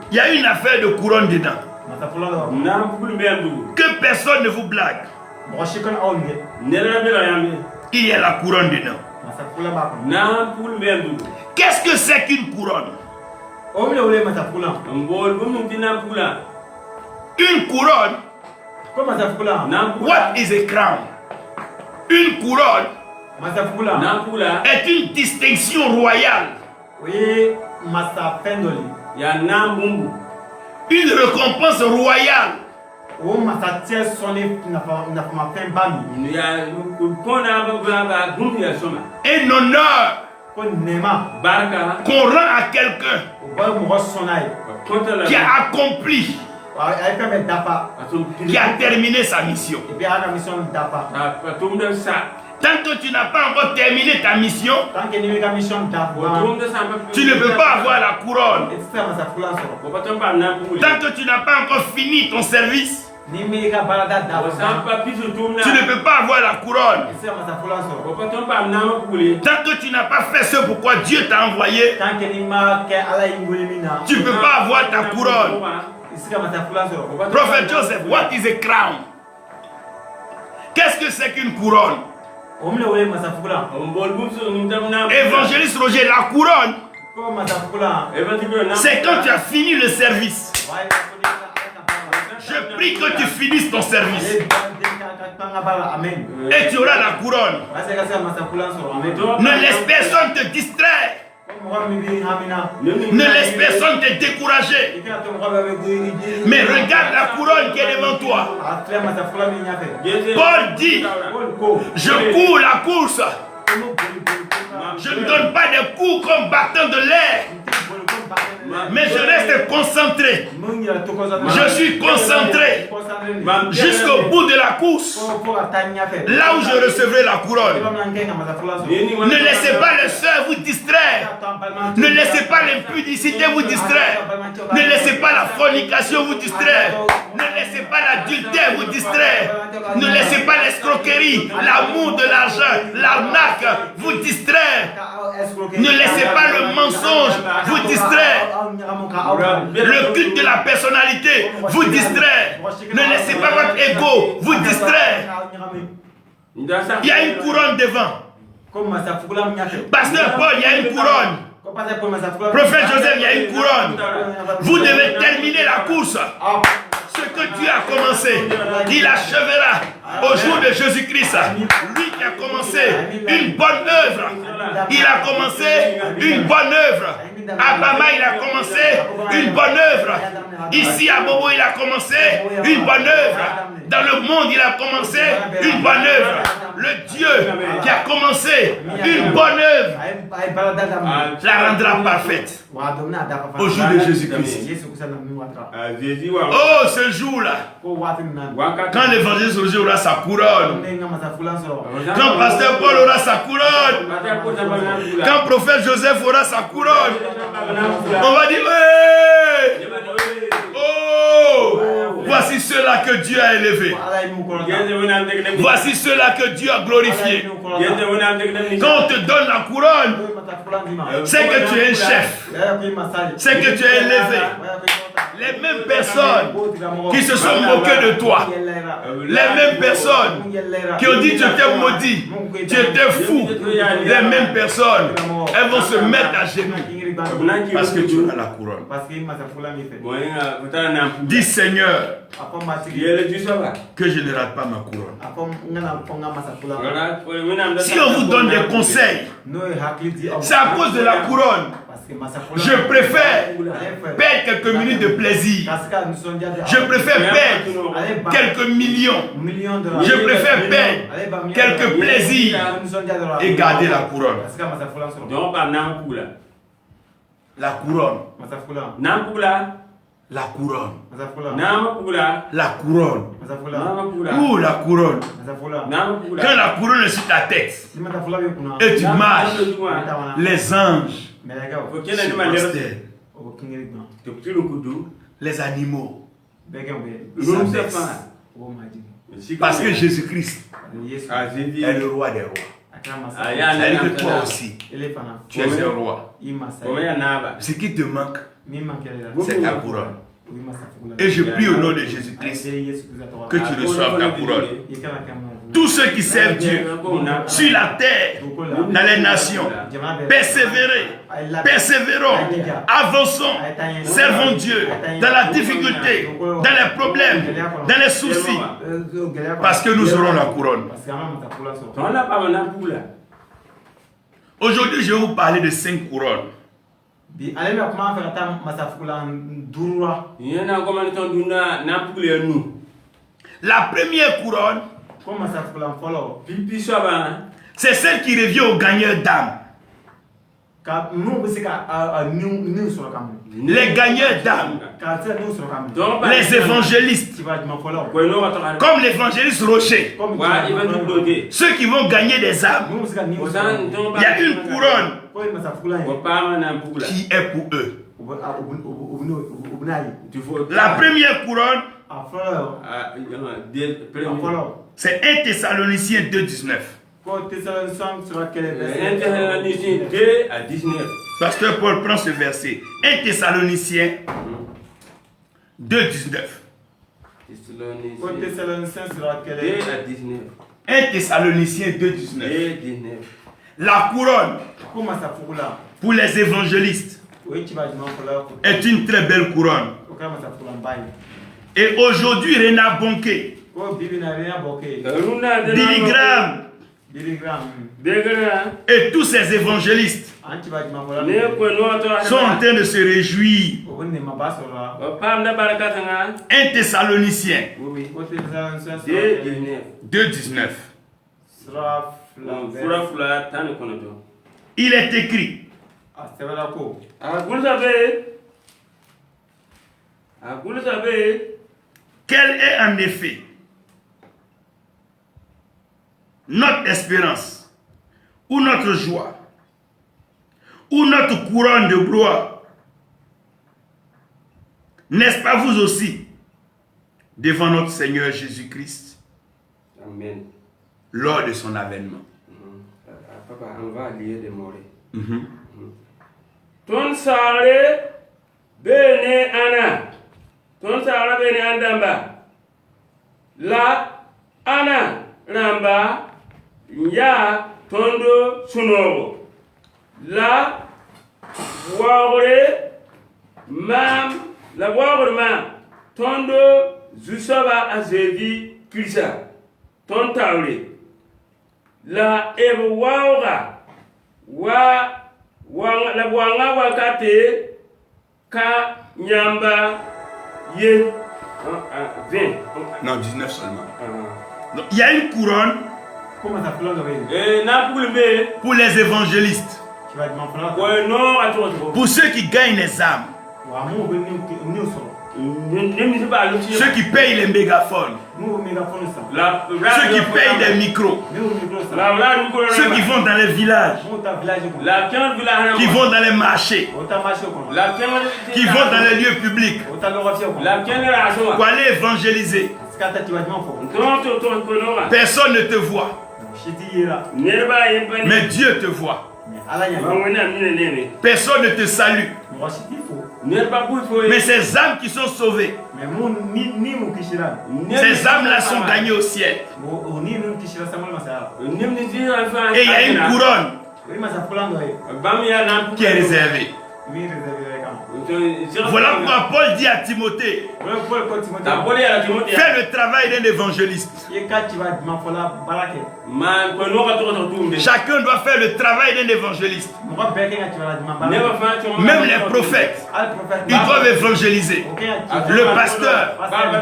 Il y a une affaire de couronne dedans. Que personne ne vous blague. Il y a la couronne dedans. Qu'est-ce que c'est qu'une couronne? Une couronne. What is a crown? Une couronne est une distinction royale. Une récompense royale. Un honneur qu'on rend à quelqu'un qui a accompli, qui a terminé sa mission. Tant que tu n'as pas encore terminé ta mission, tu ne peux pas avoir la couronne. Tant que tu n'as pas encore fini ton service, tu ne peux pas avoir la couronne. Tant que tu n'as pas fait ce pourquoi Dieu t'a envoyé, tu ne peux pas avoir ta couronne. Prophète Joseph, what is a crown? Qu'est-ce que c'est qu'une couronne? Évangéliste Roger, la couronne, c'est quand tu as fini le service. Je prie que tu finisses ton service. Et tu auras la couronne. Ne laisse personne te distraire. Ne laisse personne te décourager. Mais regarde la couronne qui est devant toi. Paul dit, je cours la course. Je ne donne pas des coups comme battant de l'air, mais je reste rester concentré. Je suis concentré jusqu'au bout de la course. Là où je recevrai la couronne. Ne laissez pas le sœur vous distraire. Ne laissez pas l'impudicité vous distraire. Ne laissez pas la fornication vous distraire. Ne laissez pas l'adultère vous distraire. Ne laissez pas l'escroquerie, l'amour de l'argent, l'arnaque vous distraire. Ne laissez pas le mensonge vous distraire. Le culte de la personnalité vous distraire. Ne laissez pas votre ego vous distraire. Il y a une couronne devant. Pasteur Paul, il y a une couronne. Prophète Joseph, il y a une couronne. Vous devez terminer la course. Ce que Dieu a commencé, il achèvera au jour de Jésus-Christ. Lui qui a commencé une bonne œuvre, il a commencé une bonne œuvre. À Bama, il a commencé une bonne œuvre. Ici à Bobo, il a commencé une bonne œuvre. Dans le monde, il a commencé une bonne œuvre. Le Dieu qui a commencé une bonne œuvre la rendra parfaite au jour de Jésus-Christ. Oh, ce jour-là, quand l'évangile aura sa couronne, quand pasteur Paul aura sa couronne, quand prophète Joseph aura sa couronne, on va dire hey! Oh, voici ceux-là que Dieu a élevés. Voici ceux-là que Dieu a glorifiés. Quand on te donne la couronne, c'est que tu es un chef. C'est que tu es élevé. Les mêmes personnes qui se sont moquées de toi, les mêmes personnes qui ont dit tu étais maudit, tu étais fou, les mêmes personnes, elles vont se mettre à genoux parce que tu as la couronne. Dis Seigneur, que je ne rate pas ma couronne. Si on vous donne des conseils, c'est à cause de la couronne. Je préfère perdre quelques minutes de plaisir. Je préfère perdre quelques millions. Je préfère perdre quelques plaisirs et garder la couronne. La couronne. La couronne. La couronne. Où la couronne? Quand la couronne est sur ta tête et tu marches, les anges, les animaux, parce que Jésus-Christ est le roi des rois. C'est-à-dire que toi aussi, tu es un roi. Ce qui te manque, c'est ta couronne. Et je prie au nom de Jésus-Christ que tu reçoives ta couronne. Tous ceux qui servent Dieu sur la terre, dans les nations, persévérons, avançons, servons Dieu dans la difficulté, dans les problèmes, dans les soucis, parce que nous aurons la couronne. Aujourd'hui, je vais vous parler de 5 couronnes. La première couronne, c'est celle qui revient aux gagneurs d'âme. Les gagneurs d'âme, les évangélistes, comme l'évangéliste Rocher, ceux qui vont gagner des âmes, il y a une couronne qui est pour eux. La première couronne, c'est 1 Thessaloniciens 2,19. Pasteur Paul prend ce verset. 1 Thessaloniciens 2,19. 1 Thessaloniciens 2,19. La couronne pour les évangélistes est une très belle couronne. Et aujourd'hui, Renard Bonquet, Billy Graham et tous ces évangélistes sont en train de se réjouir. 1 Thessaloniciens 2,19. Il est écrit: Quelle est en effet notre espérance, ou notre joie, ou notre couronne de gloire? N'est-ce pas vous aussi, devant notre Seigneur Jésus-Christ, Amen. lors de son avènement? Papa, on va lire des mots. Ton sare bene ana. Ton sare bene andamba. La ana ramba ya tondo sunoro. La wore mam la wore mam tondo zusaba azevi krisa. Ton taure. La ewaura la wanga wakate ka nyamba ye 20. Non, 19 seulement. Donc, il y a une couronne pour les évangélistes, pour ceux qui gagnent les âmes, ceux qui payent les mégaphones, ceux qui payent des micros, ceux qui vont dans les villages, qui vont dans les marchés, qui vont dans les lieux publics pour aller évangéliser. Personne ne te voit, mais Dieu te voit. Personne ne te salue, mais ces âmes qui sont sauvées, ces âmes-là sont gagnées au ciel. Et il y a une couronne qui est réservée. Voilà pourquoi Paul dit à Timothée, fais le travail d'un évangéliste. Chacun doit faire le travail d'un évangéliste. Même les prophètes, ils doivent évangéliser. Le pasteur,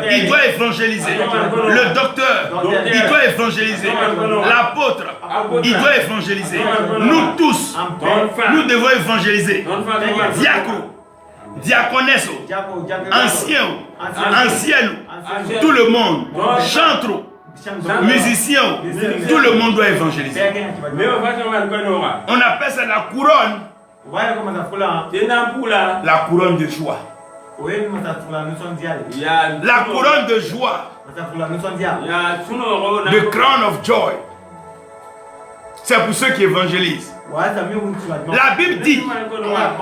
il doit évangéliser. Le docteur, il doit évangéliser. L'apôtre, il doit évangéliser. Nous tous, nous devons évangéliser. Diacre, diaconesse, ancien, ancienne, tout le monde, chantre, musicien, tout le monde doit évangéliser. On appelle ça la couronne. La couronne de joie. La couronne de joie. The crown of joy. C'est pour ceux qui évangélisent. La Bible dit,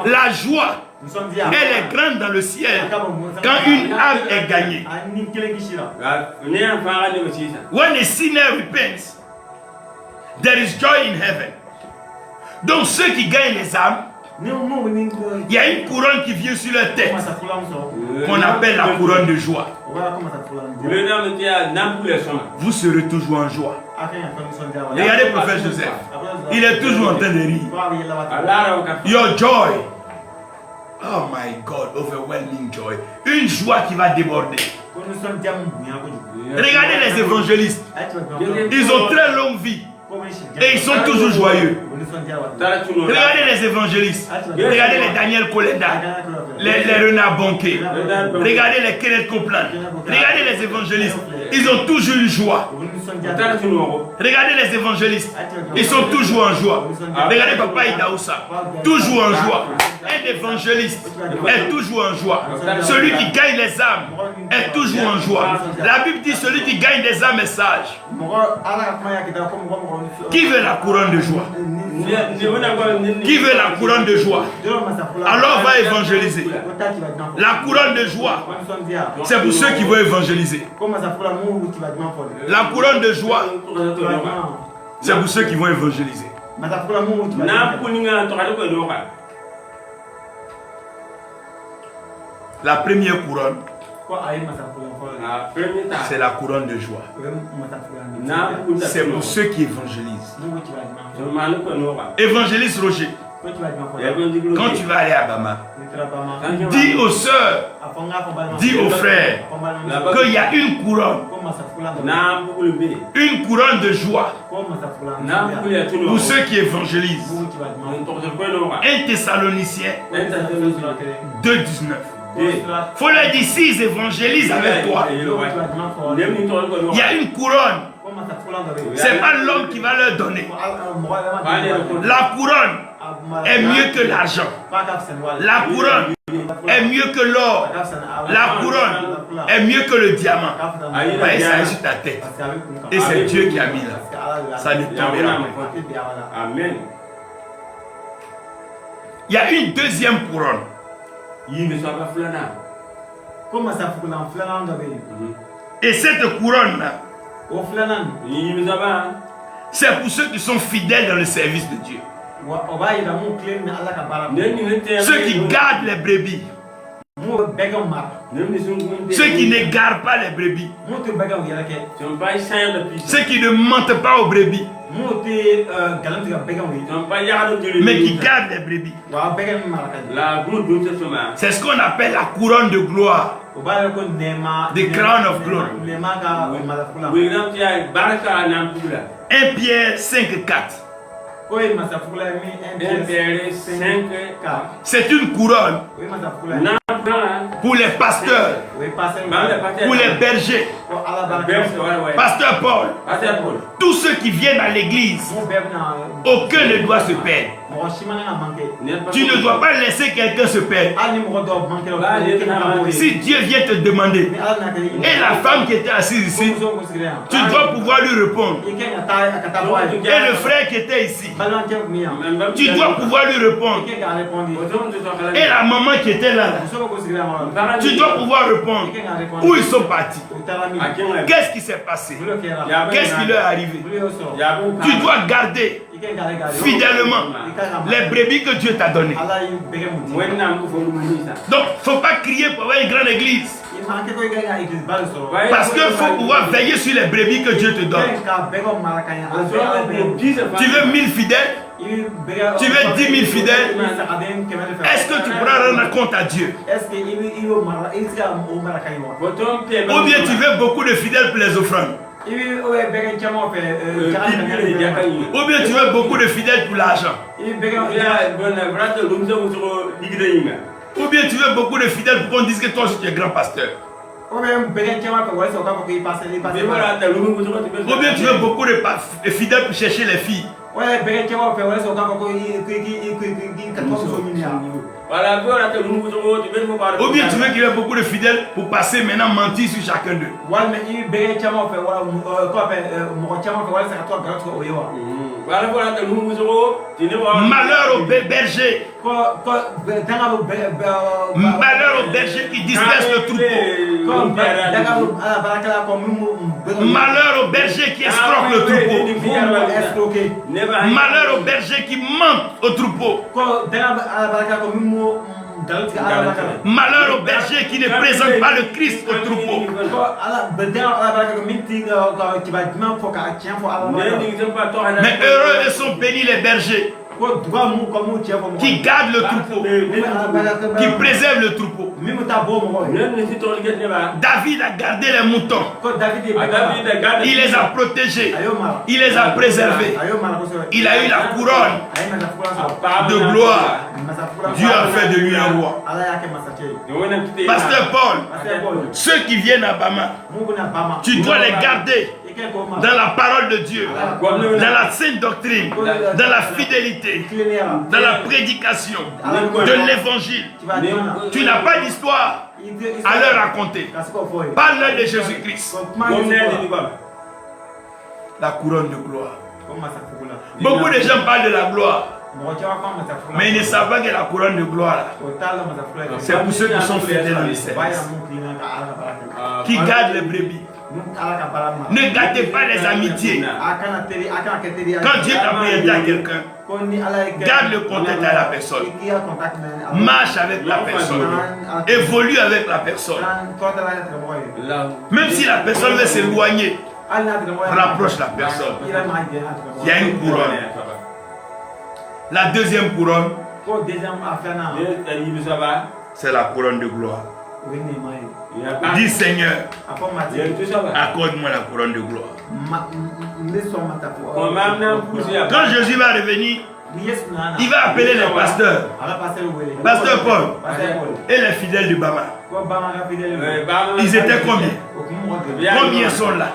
la joie, elle est grande dans le ciel quand une âme est gagnée. When a sinner repents, there is joy in heaven. Donc ceux qui gagnent les âmes, il y a une couronne qui vient sur leur tête qu'on appelle la couronne de joie. Vous serez toujours en joie. Regardez le prophète Joseph, il est toujours en train de rire. Your joy, oh my God, overwhelming joy, une joie qui va déborder. Regardez les évangélistes, ils ont très longue vie et ils sont toujours joyeux. Regardez les évangélistes, regardez les Daniel Kolenda, les Renard Bonquet, regardez les Kenneth Copeland, regardez les évangélistes, ils ont toujours une joie. Regardez les évangélistes, ils sont toujours en joie. Regardez Papa Idaoussa, toujours en joie. Un évangéliste est toujours en joie. Celui qui gagne les âmes est toujours en joie. La Bible dit celui qui gagne des âmes est sage. Qui veut la couronne de joie? Qui veut la couronne de joie? Alors va évangéliser. La couronne de joie, c'est pour ceux qui vont évangéliser. La couronne de joie, c'est pour ceux qui vont évangéliser. La première couronne, c'est la couronne de joie. C'est pour ceux qui évangélisent. Évangéliste Roger, quand tu vas aller à Bama, dis aux sœurs, dis aux frères qu'il y a une couronne de joie pour ceux qui évangélisent. 1 Thessaloniciens 2,19. faut leur dire, s'ils évangélisent avec toi, il y a une couronne. C'est pas l'homme qui va leur donner. La couronne est mieux que l'argent. La couronne est mieux que l'or. La couronne est mieux que le diamant. Voyez, ça est sur ta tête. Et c'est Dieu qui a mis là. Ça ne tombera pas. Amen. Il y a une deuxième couronne. Et cette couronne-là, c'est pour ceux qui sont fidèles dans le service de Dieu. Ceux qui gardent les brebis. Ceux qui ne gardent pas les brebis. Ceux qui ne mentent pas aux brebis. Mais qui gardent les brebis. C'est ce qu'on appelle la couronne de gloire. The crown of glory. 1 Pierre 5:4. C'est une couronne pour les pasteurs, pour les bergers. Pasteur Paul, tous ceux qui viennent à l'église, aucun ne doit se perdre. Tu ne dois pas laisser quelqu'un se perdre. Si Dieu vient te demander, et la femme qui était assise ici, tu dois pouvoir lui répondre. Et le frère qui était ici, tu dois pouvoir lui répondre. Et la maman qui était là, tu dois pouvoir répondre. Où ils sont partis? Qu'est-ce qui s'est passé? Qu'est-ce qui leur est arrivé? Tu dois garder fidèlement les brebis que Dieu t'a données. Donc, il ne faut pas crier pour avoir une grande église. Parce qu'il faut pouvoir veiller sur les brebis que Dieu te donne. Tu veux 1000 fidèles? Tu veux 10 000 fidèles? Est-ce que tu pourras rendre compte à Dieu? Ou bien tu veux beaucoup de fidèles pour les offrandes? Ou bien tu veux beaucoup de fidèles pour l'argent? Ou bien tu veux beaucoup de fidèles pour qu'on dise que toi aussi tu es grand pasteur? Ou bien tu veux beaucoup de fidèles pour chercher les filles? Ou bien tu veux qu'il y ait beaucoup de fidèles pour passer maintenant mentir sur chacun d'eux? Malheur aux bergers. Malheur aux bergers qui dispersent le troupeau. Malheur aux bergers qui escroquent le troupeau. Malheur aux bergers qui mentent au troupeau. Malheur aux bergers qui ne présentent pas le Christ au troupeau. Mais heureux et sont bénis les bergers qui gardent le troupeau, qui préservent le troupeau. David a gardé les moutons. Il les a protégés. Il les a préservés. Il a eu la couronne de gloire. Dieu a fait de lui un roi. Pasteur Paul, ceux qui viennent à Bama, tu dois les garder dans la parole de Dieu, dans la sainte doctrine, dans la fidélité, dans la prédication de l'évangile. Tu n'as pas d'histoire à leur raconter. Parle-leur de Jésus-Christ. La couronne de gloire. Beaucoup de gens parlent de la gloire, mais ils ne savent pas que la couronne de gloire, c'est pour ceux qui sont fidèles dans le service, qui gardent les brebis. Ne gâtez pas les amitiés. Quand Dieu t'a présenté à quelqu'un, garde le contact à la personne. Marche avec la personne. Évolue avec la personne. Même si la personne veut s'éloigner, rapproche la personne. Il y a une couronne. La deuxième couronne, c'est la couronne de gloire. Dis Seigneur, accorde-moi la couronne de gloire. Quand Jésus va revenir, Il va appeler les pasteurs. Pasteur Paul. Et les fidèles de Bama. Ils étaient combien? Combien sont là?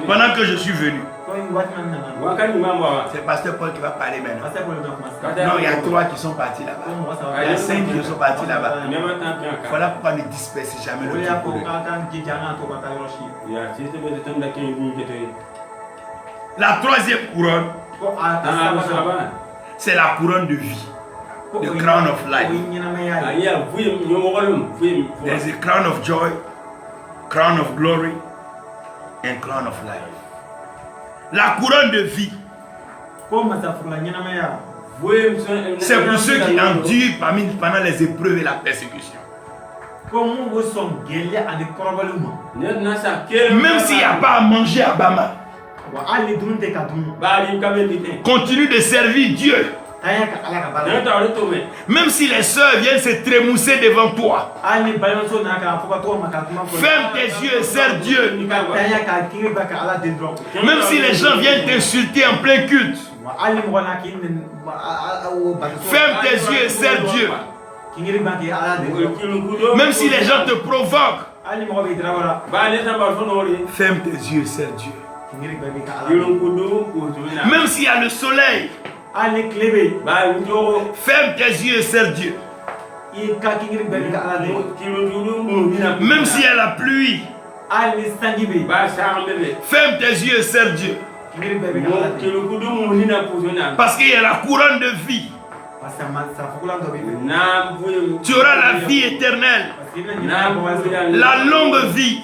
Pendant que je suis venu. C'est Pasteur Paul qui va parler maintenant. Non, il y a 3 qui sont partis là-bas. Il y a 5 qui sont partis là-bas. Voilà pourquoi ne dispersez jamais le troupeau. La 3e couronne, c'est la couronne de vie. The crown of life. There's a crown of joy, crown of glory, and crown of life. La couronne de vie, c'est pour ceux qui endurent pendant les épreuves et la persécution. Même s'il n'y a pas à manger à Bama, continue de servir Dieu. Même si les soeurs viennent se trémousser devant toi, ferme tes yeux et sers Dieu. Même si les gens viennent t'insulter en plein culte, ferme tes yeux et sers Dieu. Même si les gens te provoquent, ferme tes yeux et sers Dieu. Même s'il y a le soleil, ferme tes yeux et sers Dieu. Même s'il y a la pluie, ferme tes yeux et sers Dieu. Parce qu'il y a la couronne de vie. Tu auras la vie éternelle, la longue vie,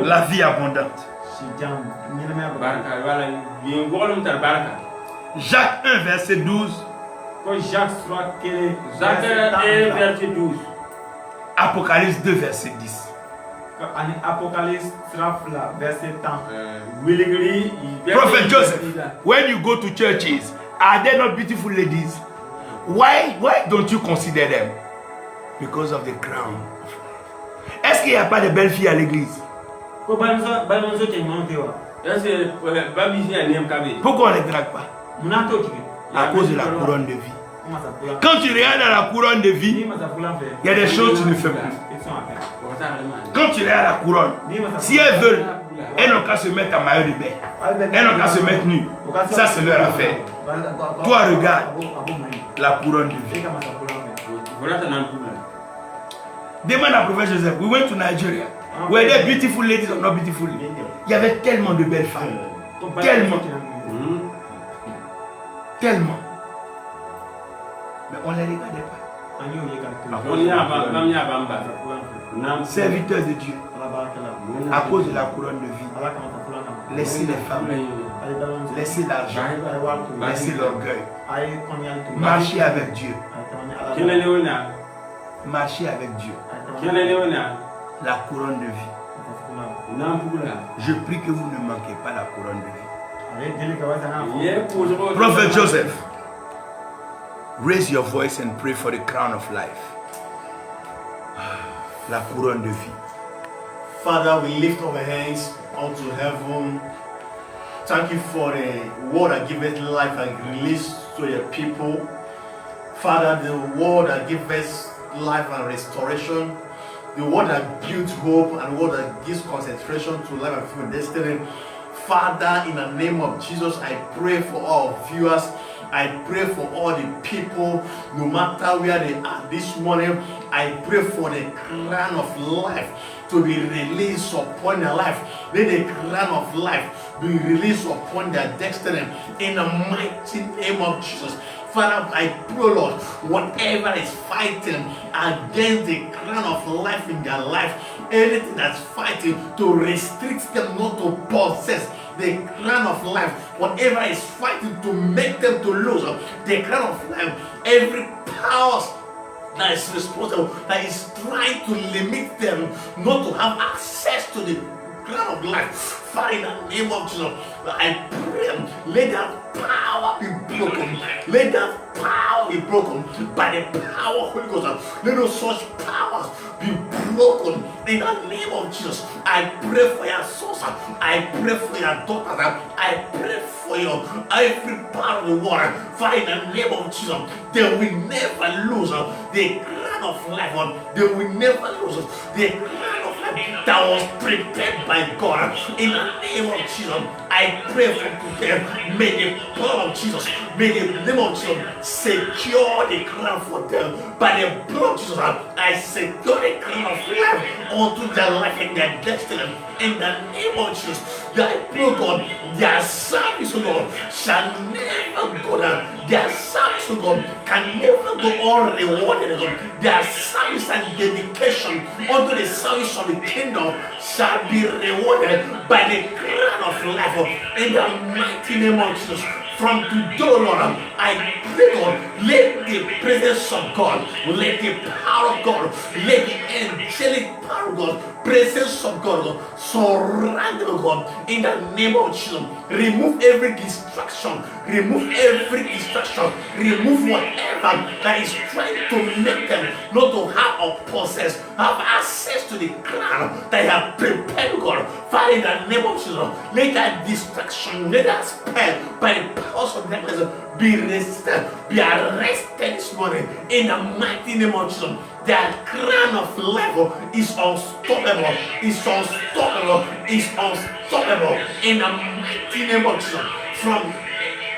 la vie abondante. Jacques 1, verset 12. Apocalypse 2, verset 10. Prophet Joseph, when you go to churches, are they not beautiful ladies? Why don't you consider them? Because of the crown. Est-ce qu'il n'y a pas de belles filles à l'église? Pourquoi on ne les drague pas? À cause de la couronne de vie. Quand tu regardes à la couronne de vie, il y a des choses que tu ne fais plus. Quand tu regardes la couronne, si elles veulent, elles n'ont qu'à se mettre en maillot de bain. Elles n'ont qu'à se mettre nues. Ça, c'est leur affaire. Toi, regarde la couronne de vie. Demande à Prophète Joseph. We went to Nigeria. Were there beautiful ladies or not beautiful ladies? Il y avait tellement de belles femmes. Tellement. Tellement. Mais on ne les regardait pas. Serviteurs de Dieu. À cause de la couronne de vie. Laissez les femmes. Laissez l'argent. Laissez l'orgueil. Marchez avec Dieu. Marchez avec Dieu. La couronne de vie. Je prie que vous ne manquez pas la couronne de vie. Prophet Joseph, raise your voice and pray for the crown of life. La couronne de vie. Father, we lift our hands unto heaven. Thank you for the word that giveth life and release to your people. Father, the word that gives life and restoration. The word that builds hope and the word that gives concentration to life and human destiny. Father, in the name of Jesus, I pray for all viewers. I pray for all the people, no matter where they are this morning. I pray for the crown of life to be released upon their life. Let the crown of life be released upon their destiny in the mighty name of Jesus. Father, I pray, Lord, whatever is fighting against the crown of life in their life, anything that's fighting to restrict them not to possess the crown of life, whatever is fighting to make them to lose the crown of life, every power that is responsible, that is trying to limit them not to have access to the crown of life. Father, in the name of Jesus, I pray, let that power be broken. Let that power be broken by the power of Holy Ghost. Let those such powers be broken in the name of Jesus. I pray for your sons. I pray for your daughters. I pray for your every part of the world. Father, in the name of Jesus, they will never lose the crown of life. They will never lose the crown of life that was prepared by God. In the name of Jesus, I pray for today. May the blood of Jesus, may the name of Jesus secure the crown for them. By the blood of Jesus, I secure the crown of life unto their life and their destiny. In the name of Jesus, I pray, God, their service, Lord, shall never go down. Their service, God, can never go unrewarded. Their service and dedication unto the service of the kingdom shall be rewarded by the crown of life. In the mighty name of Jesus. From today, Lord, I pray, God, let the presence of God, let the power of God, let the angelic power of God, presence of God, surround them, God, in the name of Jesus. Remove every distraction, remove whatever that is trying to make them not to have or possess, have access to the crown that you have prepared, God. Father, in the name of Jesus, let that distraction, let that spell by the powers of darkness be arrested this morning in the mighty name of Jesus. That crown of life is unstoppable, in the mighty name of Jesus. From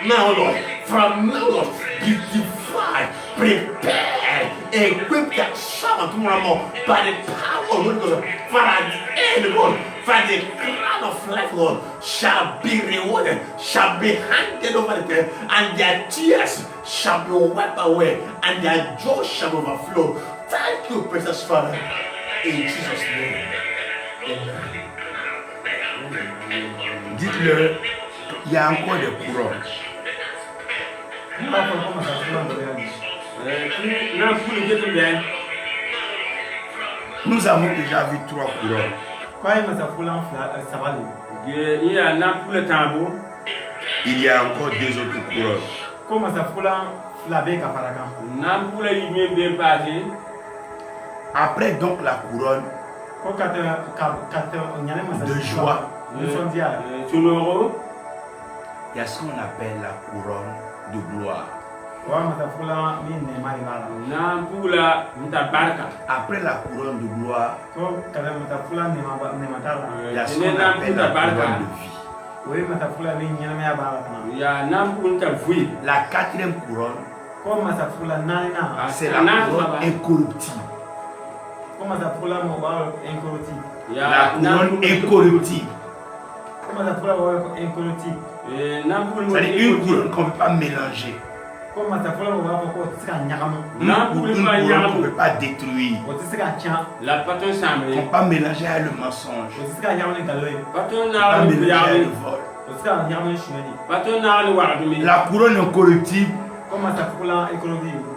now, Lord, be defied, prepared, equipped that servant tomorrow by the power of Holy Ghost. For at the end, Lord, for the crown of life, Lord, shall be rewarded, shall be handed over to them, and their tears shall be wiped away, and their joy shall overflow. Thank you, precious Father, in Jesus' name. Dites-le, il y a encore des couronnes. Nous avons déjà vu 3 couronnes. Il y a encore 2 autres couronnes. Après donc la couronne de joie, il y a ce qu'on appelle la couronne de gloire. Après la couronne de gloire, il y a ce qu'on appelle la couronne de vie. La 4e couronne, c'est la couronne incorruptible. La couronne incorruptible. C'est-à-dire une couronne qu'on ne peut pas mélanger. Une couronne qu'on ne peut pas détruire. On ne peut pas mélanger avec le mensonge. On ne peut pas mélanger avec le vol. La couronne incorruptible,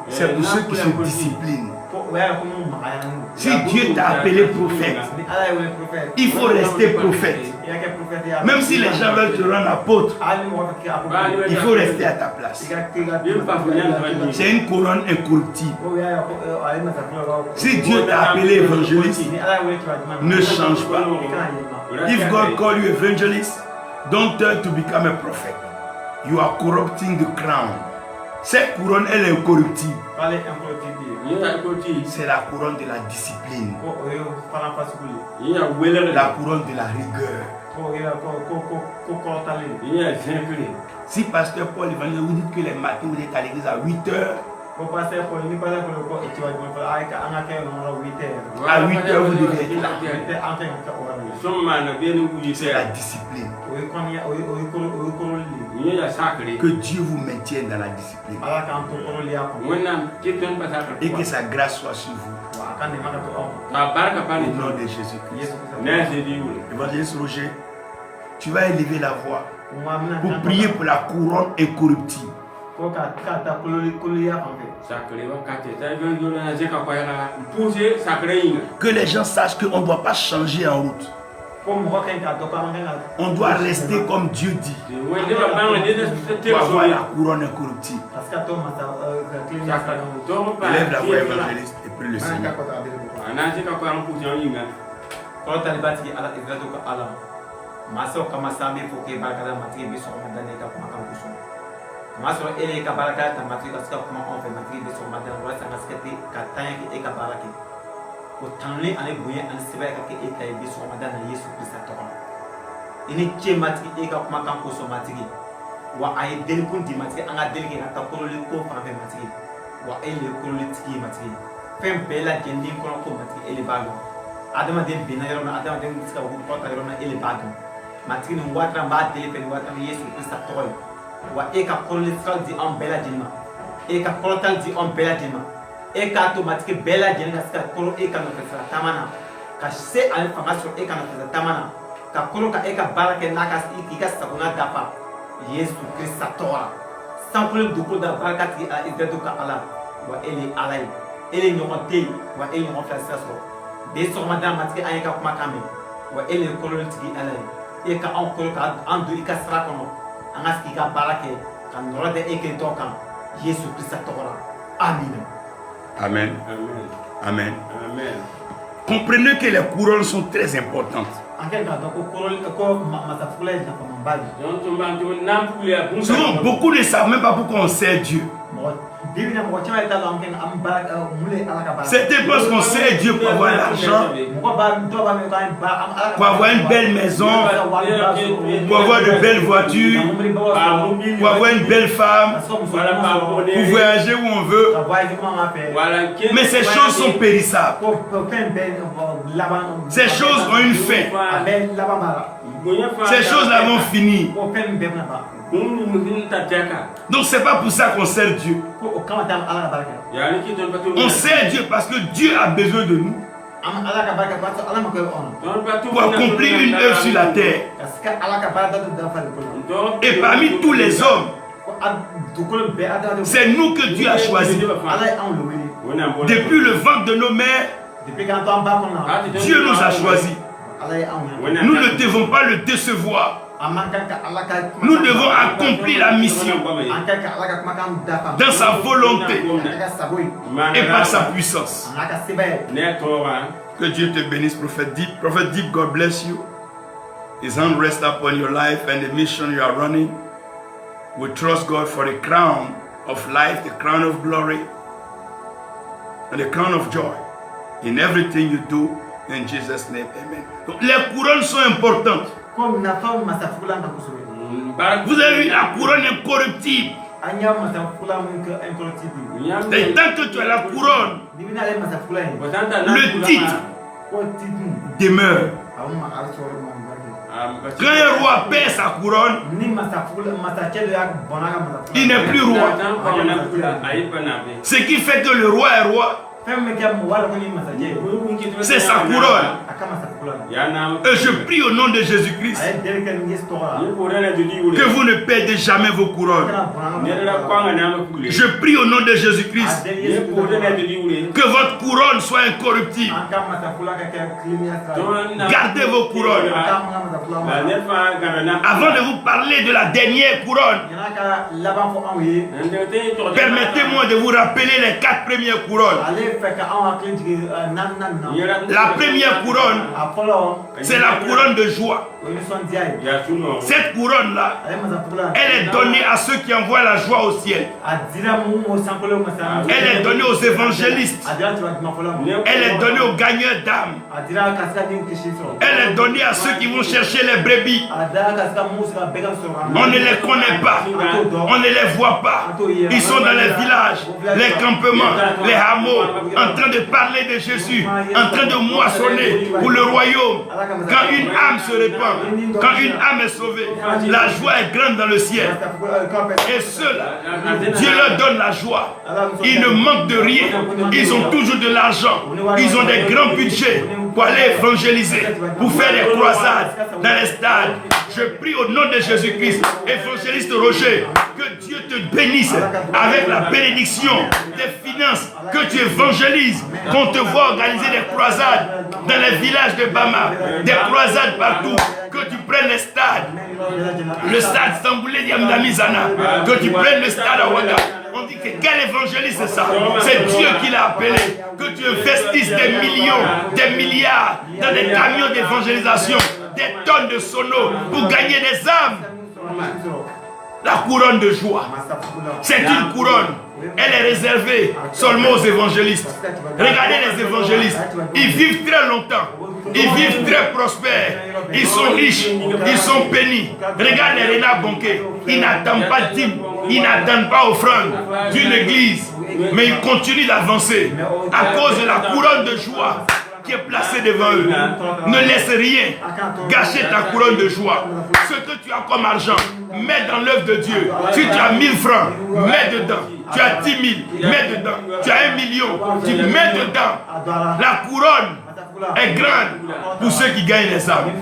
c'est pour ceux qui se disciplinent. Si Dieu t'a appelé prophète, il faut rester prophète. Même si les gens veulent te rendre apôtre, il faut rester à ta place. C'est une couronne incorruptible. Si Dieu t'a appelé évangéliste, ne change pas. If God call you evangelist, don't turn to become a prophet. You are corrupting the crown. Cette couronne, elle est incorruptible. C'est la couronne de la discipline. La couronne de la rigueur. Si pasteur Paul évangéliste vous dites que les matins vous êtes à l'église à 8h, à 8h vous devez être là. C'est la discipline. Que Dieu vous maintienne dans la discipline. Et que sa grâce soit sur vous. Au nom de Jésus-Christ. Évangéliste Roger, tu vas élever la voix pour prier pour la couronne incorruptible. Que les gens sachent qu'on ne doit pas changer en route. On doit rester comme Dieu dit. Pour avoir la couronne incorruptible. Élève la voix évangéliste et prie le Seigneur. Tanle ale boye an sebe ka ke e kay bi so madana Yesu Krista to ini che matri e ka kuma kan ko so matri wa ay del kun di matri anga del ke ka ko le ko fa be matri wa ele ko le tiki matri fem bela jendi ko ko matri ele bago adama de bina yoro na adama de ska ko ta yoro na ele bago matri no watra ba del pe watra Yesu Krista to wa e ka ko le ska di an bela jenma e ka ko tal di an bela jenma eka automatique bela jenga ska kolo eka no pesa tamana ka se al information eka no pesa tamana ka kolo ka eka barake naka ika sakuna dapa Yesu Krista tora sample du ko da barakati a idedo ka ala wa ele alai ele nyomote wa ele no pesa so de so madame matike ayeka kuma kame wa ele kolo tigi alai eka on kolo ka andu ika sra kono angaski ka barake kan rode eke toka Yesu Krista tora amen. Amen. Amen. Amen. Amen. Comprenez que les couronnes sont très importantes. Souvent, beaucoup ne savent même pas pourquoi on sert Dieu. C'était parce qu'on sert Dieu pour avoir l'argent, pour avoir une belle maison, pour avoir de belles voitures, pour avoir une belle femme, pour voyager où on veut. Mais ces choses sont périssables. Ces choses ont une fin. Ces choses-là vont finir. Donc c'est pas pour ça qu'on sert Dieu. On sert Dieu parce que Dieu a besoin de nous pour accomplir une œuvre sur la terre. Et parmi tous les hommes, c'est nous que Dieu a choisis. Depuis le ventre de nos mères, Dieu nous a choisis. Nous ne devons pas le décevoir. Nous devons accomplir la mission dans sa volonté et par sa puissance. Que Dieu te bénisse, prophète Deep. Prophète Deep, God bless you. His hand rest upon your life and the mission you are running. We trust God for the crown of life, the crown of glory, and the crown of joy in everything you do. In Jesus' name, amen. Donc, les couronnes sont importantes. Vous avez vu la couronne incorruptible. Et tant que tu as la couronne, le titre demeure. Quand un roi perd sa couronne, il n'est plus roi. Ce qui fait que le roi est roi, c'est sa couronne. Et je prie au nom de Jésus-Christ que vous ne perdez jamais vos couronnes. Je prie au nom de Jésus-Christ que votre couronne soit incorruptible. Gardez vos couronnes. Avant de vous parler de la dernière couronne, permettez-moi de vous rappeler les 4 premières couronnes. La première couronne, c'est la couronne de joie. Cette couronne-là, elle est donnée à ceux qui envoient la joie au ciel. Elle est donnée aux évangélistes. Elle est donnée aux gagneurs d'âmes. Elle est donnée à ceux qui vont chercher les brebis. On ne les connaît pas. On ne les voit pas. Ils sont dans les villages, les campements, les hameaux, en train de parler de Jésus, en train de moissonner pour le royaume. Quand une âme se répand, quand une âme est sauvée, la joie est grande dans le ciel. Et ceux-là, Dieu leur donne la joie. Ils ne manquent de rien. Ils ont toujours de l'argent. Ils ont des grands budgets pour aller évangéliser, pour faire des croisades dans les stades. Je prie au nom de Jésus-Christ, évangéliste Roger, que Dieu te bénisse avec la bénédiction des finances, que tu évangélises, qu'on te voit organiser des croisades dans les villages de Bama, des croisades partout, que tu prennes les stades, le stade Samboulé Diamdamizana, que tu prennes le stade à Ouaga. On dit que quel évangéliste c'est ça? C'est Dieu qui l'a appelé. Que tu investisses des millions, des milliards dans des camions d'évangélisation, des tonnes de sonos pour gagner des âmes. La couronne de joie, c'est une couronne. Elle est réservée seulement aux évangélistes. Regardez les évangélistes, ils vivent très longtemps, ils vivent très prospères, ils sont riches, ils sont bénis. Regarde les Renard Bonquet, ils n'attendent pas dîme, ils n'attendent pas offrande d'une église, mais ils continuent d'avancer à cause de la couronne de joie qui est placée devant eux. Ne laisse rien gâcher ta couronne de joie. Ce que tu as comme argent, mets dans l'œuvre de Dieu. Si tu as 1000 francs, mets dedans. Tu as 10 000, mets dedans. Tu as 1 million, tu mets dedans. La couronne est grande pour ceux qui gagnent les âmes.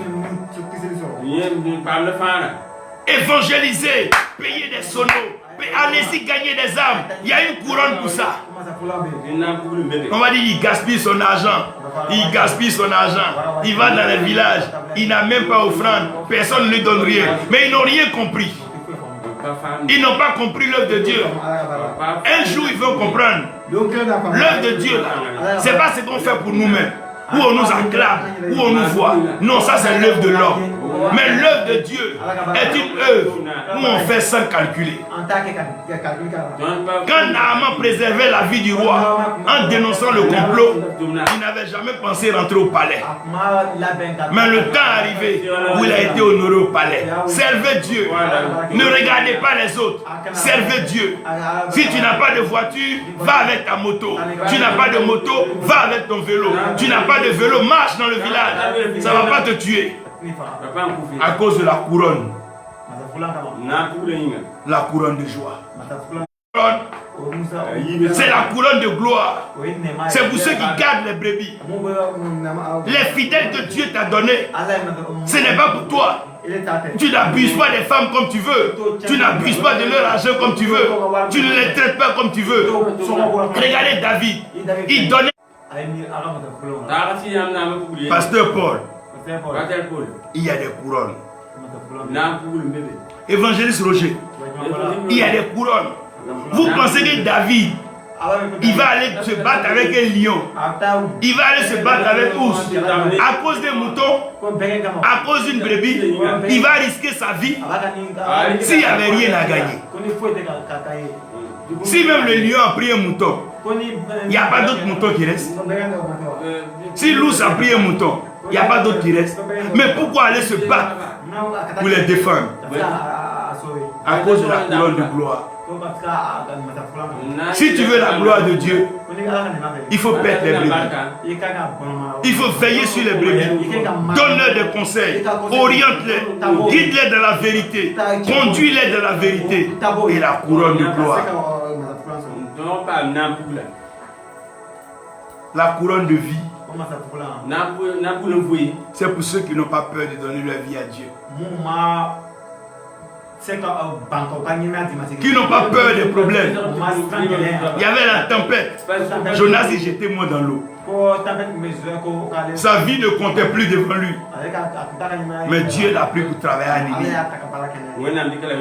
Évangéliser, payer des sonos, allez-y gagner des âmes. Il y a une couronne pour ça. On va dire il gaspille son argent. Il gaspille son argent. Il va dans les villages. Il n'a même pas offrande. Personne ne lui donne rien. Mais ils n'ont rien compris. Ils n'ont pas compris l'œuvre de Dieu. Un jour ils vont comprendre. L'œuvre de Dieu, ce n'est pas ce qu'on fait pour nous-mêmes. Où on nous acclame, où on nous voit. Non, ça c'est l'œuvre de l'homme. Mais l'œuvre de Dieu est une œuvre où on fait sans calculer. Quand Naaman préservait la vie du roi en dénonçant le complot, il n'avait jamais pensé rentrer au palais. Mais le temps est arrivé où il a été honoré au palais. Servez Dieu. Ne regardez pas les autres. Servez Dieu. Si tu n'as pas de voiture, va avec ta moto. Tu n'as pas de moto, va avec ton vélo. Tu n'as pas de vélo, marche dans le village. Ça ne va pas te tuer. À cause de la couronne. La couronne de joie. C'est la couronne de gloire. C'est pour ceux qui gardent les brebis. Les fidèles que Dieu t'a donnés, ce n'est pas pour toi. Tu n'abuses pas des femmes comme tu veux. Tu n'abuses pas de leur argent comme tu veux. Tu ne les traites pas comme tu veux. Regardez David. Il donnait. Pasteur Paul, il y a des couronnes. Évangéliste Roger, il y a des couronnes. Vous pensez que David, il va aller se battre avec un lion, il va aller se battre avec ours à cause des moutons, à cause d'une brebis, il va risquer sa vie s'il n'y avait rien à gagner. Si même le lion a pris un mouton, il n'y a pas d'autres moutons qui restent. Si l'ours a pris un mouton, il n'y a pas d'autres qui restent. Mais pourquoi aller se battre pour les défendre? À cause de la couronne de gloire. Si tu veux la gloire de Dieu, il faut perdre les brebis. Il faut veiller sur les brebis. Donne-leur des conseils. Oriente-les. Guide-les dans la vérité. Conduis-les dans la vérité. Et la couronne de gloire. La couronne de vie. C'est pour ceux qui n'ont pas peur de donner leur vie à Dieu. Qui n'ont pas peur des problèmes. Il y avait la tempête. Jonas est jeté moi dans l'eau. Sa vie ne comptait plus devant lui. Mais Dieu l'a pris pour travailler à Ninive.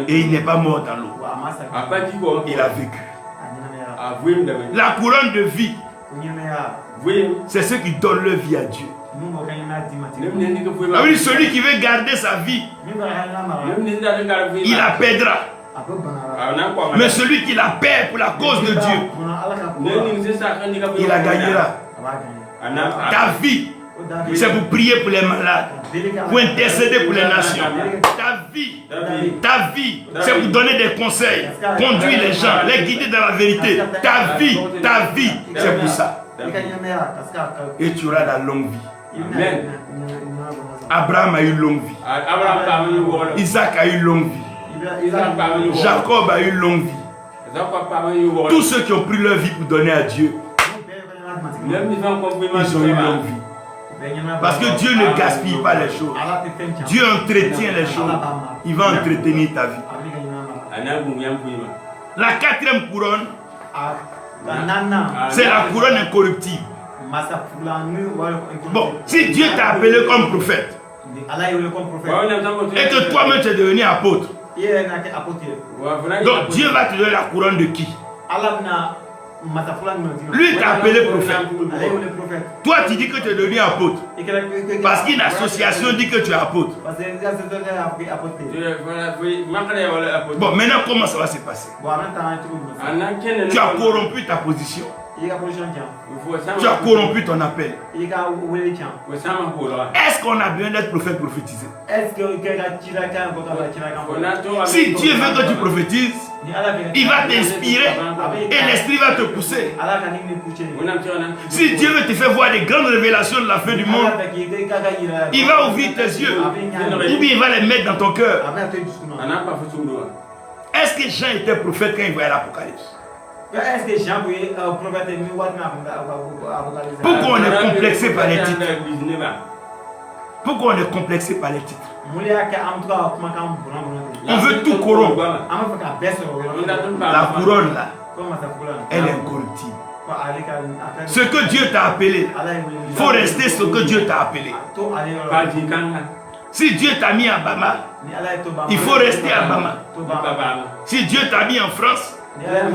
Et il n'est pas mort dans l'eau. Il a vécu. La couronne de vie, c'est ceux qui donnent leur vie à Dieu. Celui qui veut garder sa vie, il la perdra. Mais celui qui la perd pour la cause de Dieu, il la gagnera. Ta vie, c'est pour prier pour les malades, pour intercéder pour les nations. Ta vie, c'est pour donner des conseils, conduire les gens, les guider dans la vérité. Ta vie, c'est pour ça. Et tu auras la longue vie. Amen. Abraham a eu une longue vie. Isaac a eu une longue vie. Jacob a eu une longue vie. Tous ceux qui ont pris leur vie pour donner à Dieu, ils ont eu une longue vie. Parce que Dieu ne gaspille pas les choses. Dieu entretient les choses. Il va entretenir ta vie. La 4e couronne, c'est la couronne incorruptible. Bon, si Dieu t'a appelé comme prophète et que toi-même tu es devenu apôtre, donc Dieu va te donner la couronne de qui? Lui t'a appelé prophète. Toi tu dis que tu es devenu apôtre parce qu'une association dit que tu es apôtre. Bon, maintenant comment ça va se passer? Tu as corrompu ta position. Tu as corrompu ton appel. Est-ce qu'on a besoin d'être prophète prophétisé? Si Dieu veut que tu prophétises, il va t'inspirer et l'esprit va te pousser. Si Dieu veut te faire voir des grandes révélations de la fin du monde, il va ouvrir tes yeux ou bien il va les mettre dans ton cœur. Est-ce que Jean était prophète quand il voyait l'Apocalypse? Pourquoi on est complexé par les titres? Pourquoi on est complexé par les titres? On veut tout corrompre. La couronne là, elle est incorruptible. Ce que Dieu t'a appelé, il faut rester ce que Dieu t'a appelé. Si Dieu t'a mis à Bama, il faut rester à Bama. Si Dieu t'a mis en France,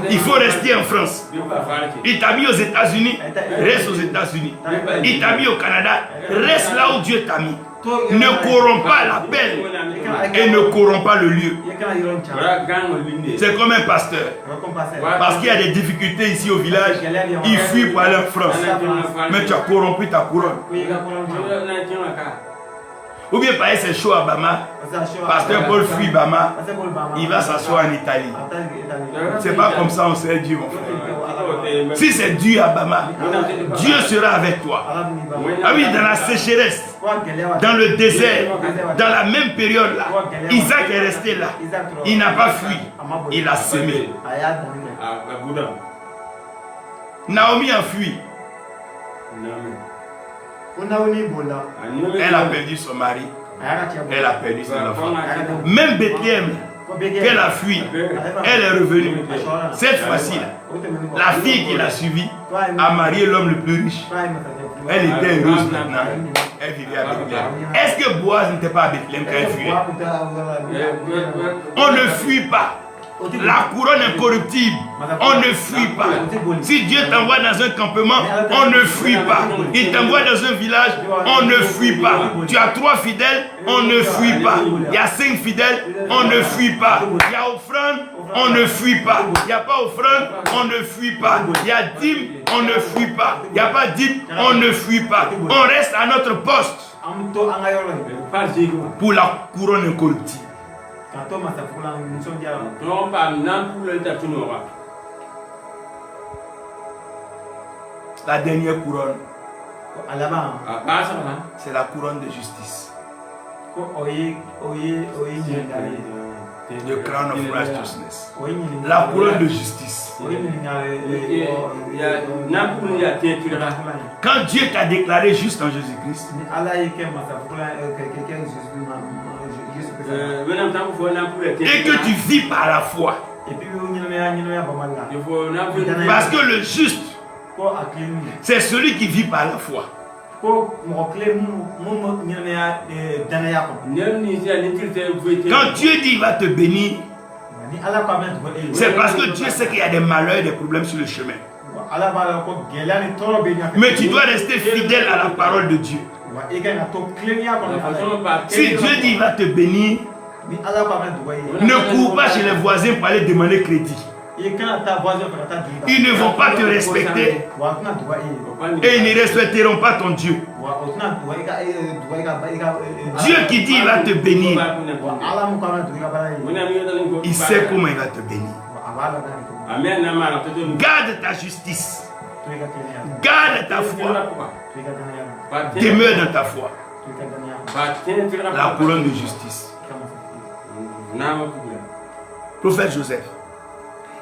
il faut rester en France. Il t'a mis aux États-Unis, reste aux États-Unis. Il t'a mis au Canada, reste là où Dieu t'a mis. Ne corromps pas l'appel et ne corromps pas le lieu. C'est comme un pasteur. Parce qu'il y a des difficultés ici au village, il fuit pour aller en France. Mais tu as corrompu ta couronne. Ou bien pareil, c'est chaud à Bama. Pasteur Paul fuit Bama. Il va s'asseoir en Italie. C'est pas comme ça on sait Dieu, mon frère. Si c'est Dieu à Bama, Dieu sera avec toi. Ah oui, dans la sécheresse, dans le désert, dans la même période là, Isaac est resté là. Il n'a pas fui. Il a semé. Naomi a fui. Elle a perdu son mari. Elle a perdu son enfant. Même Bethléem, qu'elle a fui, elle est revenue. Cette fois-ci, la fille qui l'a suivie a marié l'homme le plus riche. Elle était heureuse maintenant. Elle vivait à Bethléem. Est-ce que Boaz n'était pas à Bethléem quand elle fuyait? On ne fuit pas. La couronne incorruptible, on ne fuit pas. Si Dieu t'envoie dans un campement, on ne fuit pas. Il t'envoie dans un village, on ne fuit pas. Tu as 3 fidèles, on ne fuit pas. Il y a 5 fidèles, on ne fuit pas. Il y a offrande, on ne fuit pas. Il n'y a pas offrande, on ne fuit pas. Il y a dîme, on ne fuit pas. Il n'y a pas dîme, on ne fuit pas. On reste à notre poste pour la couronne incorruptible. La dernière couronne, c'est la couronne de justice. The crown of righteousness. La couronne de justice. Quand Dieu t'a déclaré juste en Jésus-Christ, et que tu vis par la foi, parce que le juste, c'est celui qui vit par la foi. Quand Dieu dit il va te bénir, c'est parce que Dieu sait qu'il y a des malheurs et des problèmes sur le chemin. Mais tu dois rester fidèle à la parole de Dieu. Si Dieu dit il va te bénir, ne cours pas chez les voisins pour aller demander crédit. Ils ne vont pas te respecter et ils ne respecteront pas ton Dieu. Dieu qui dit il va te bénir, il sait comment il va te bénir. Garde ta justice, garde ta foi, demeure dans ta foi. La couronne de justice. Prophète Joseph,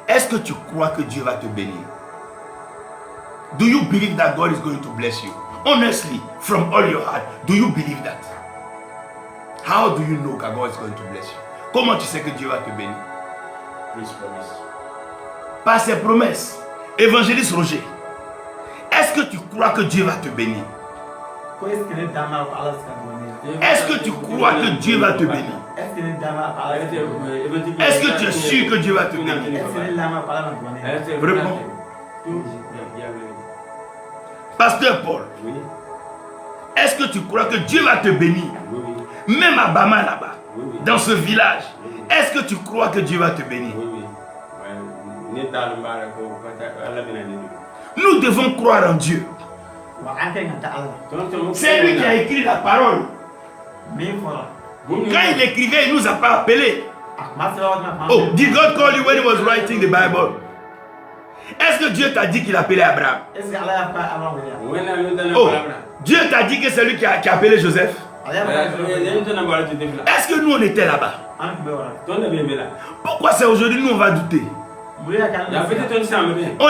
est-ce que tu crois que Dieu va te bénir? Do you believe that God is going to bless you? honestly, from all your heart, do you believe that? How do you know that God is going to bless you? Comment tu sais que Dieu va te bénir? Par ses promesses. Évangéliste Roger, est-ce que tu crois que Dieu va te bénir? Est-ce que tu crois que Dieu va te bénir? Est-ce que tu es sûr que Dieu va te bénir? Réponds. Pasteur Paul, est-ce que tu crois que Dieu va te bénir? Même à Bama là-bas, dans ce village, est-ce que tu crois que Dieu va te bénir? Nous devons croire en Dieu. C'est lui qui a écrit la parole. Quand il écrivait, il ne nous a pas appelés. Oh, did God call you when he was writing the Bible? Est-ce que Dieu t'a dit qu'il appelait Abraham? Oh, Dieu t'a dit que c'est lui qui a appelé Joseph? Est-ce que nous on était là-bas? Pourquoi c'est aujourd'hui nous on va douter? On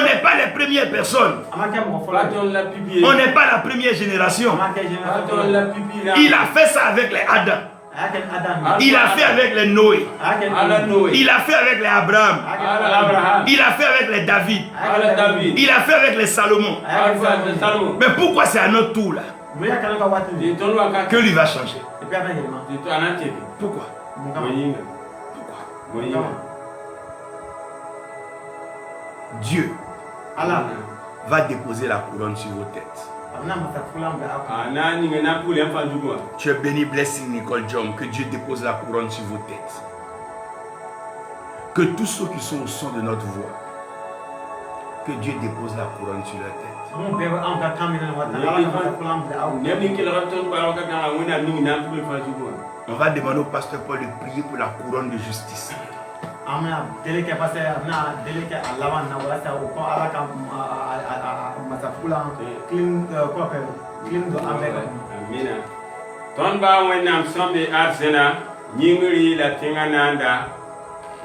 n'est pas les premières personnes. On n'est pas la première génération. Il a fait ça avec les Adam. Il a fait avec les Noé. Il a fait avec les Abraham. Il a fait avec les David. Il a fait avec les Salomon. Mais pourquoi c'est à notre tour là que lui va changer? Pourquoi? Dieu va déposer la couronne sur vos têtes. Tu es béni, Blessing Nicole John. Que Dieu dépose la couronne sur vos têtes. Que tous ceux qui sont au son de notre voix, que Dieu dépose la couronne sur leur tête. On va demander au pasteur Paul de prier pour la couronne de justice. Ton ba wenam sombe arsena nyingri la tingananda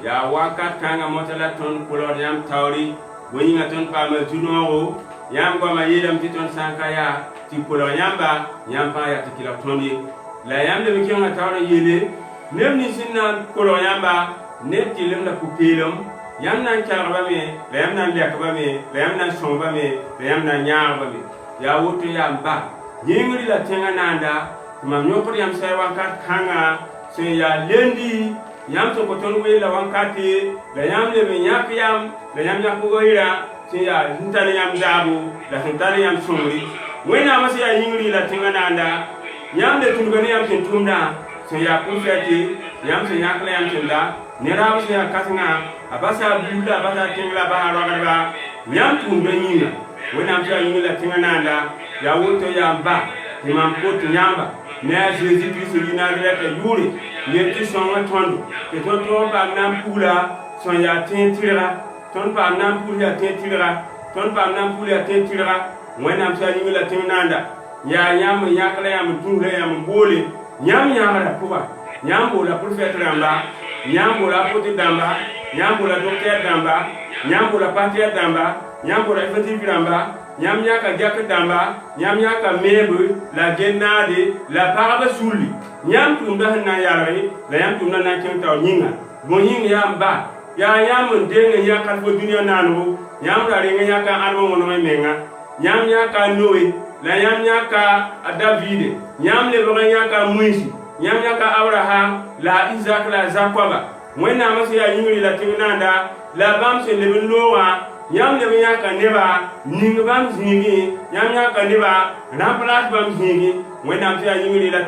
ya waka kanga motala ton kolor yam tawri wonyinga ton pa ma tunoro yam goma yedam titon sankaya ti kolor yamba yampa ya tikila tondi la yam de mikinga tawri yele nem ni sinna kolor yamba nem tilem la kupilum yam nan charba me la yam nan yakba me la yam nan somba me la yam nan nyaaba me ya woto yamba nyingri la tingananda ma nyopor yam sai wankat kanga se ya lendi yam to koton we la wankati la yam le me nyak yam la yam yak go ira se ya ntane yam dabu la ntane yam sumri wena ma se ya yingri la tingananda yam de tungani yam tintumda se ya kufati yam se yak la yam tinda nera se ya katinga abasa buda abasa tingla ba harwa yam tungani wena ma se ya yingri la tingananda ya woto yam ba imam pot nyamba na Jésus Christ l'inarrête yuri yeti songa tondo ke ton pa nam pula son ya tentira ton pa nam pula tentira ton pa nam pula tentira wena sa ni la tinanda ya yam yakala yam tunle yam bole yam yamara puba yam bola prophète ramba yam bola pote damba yam bola docteur damba yam bola patriarche damba yam bola effectif damba yam yaka jak damba yam yaka mebu la gennade la paraba suli yam tunda na yare la yam tunda na kenta nyinga bon yinga yam ba ya yam ndenga yaka fo dunya nanu yam la renga yaka arbo mono menga yam yaka noe la yam yaka david yam le ba yaka muisi yam yaka abraham la isaac la jacoba wena ma se ya yingri la tinanda la bam se le noa yam le yaka neba ning bam zingi yam yaka neba ramplas bam zingi wena se ya yingri la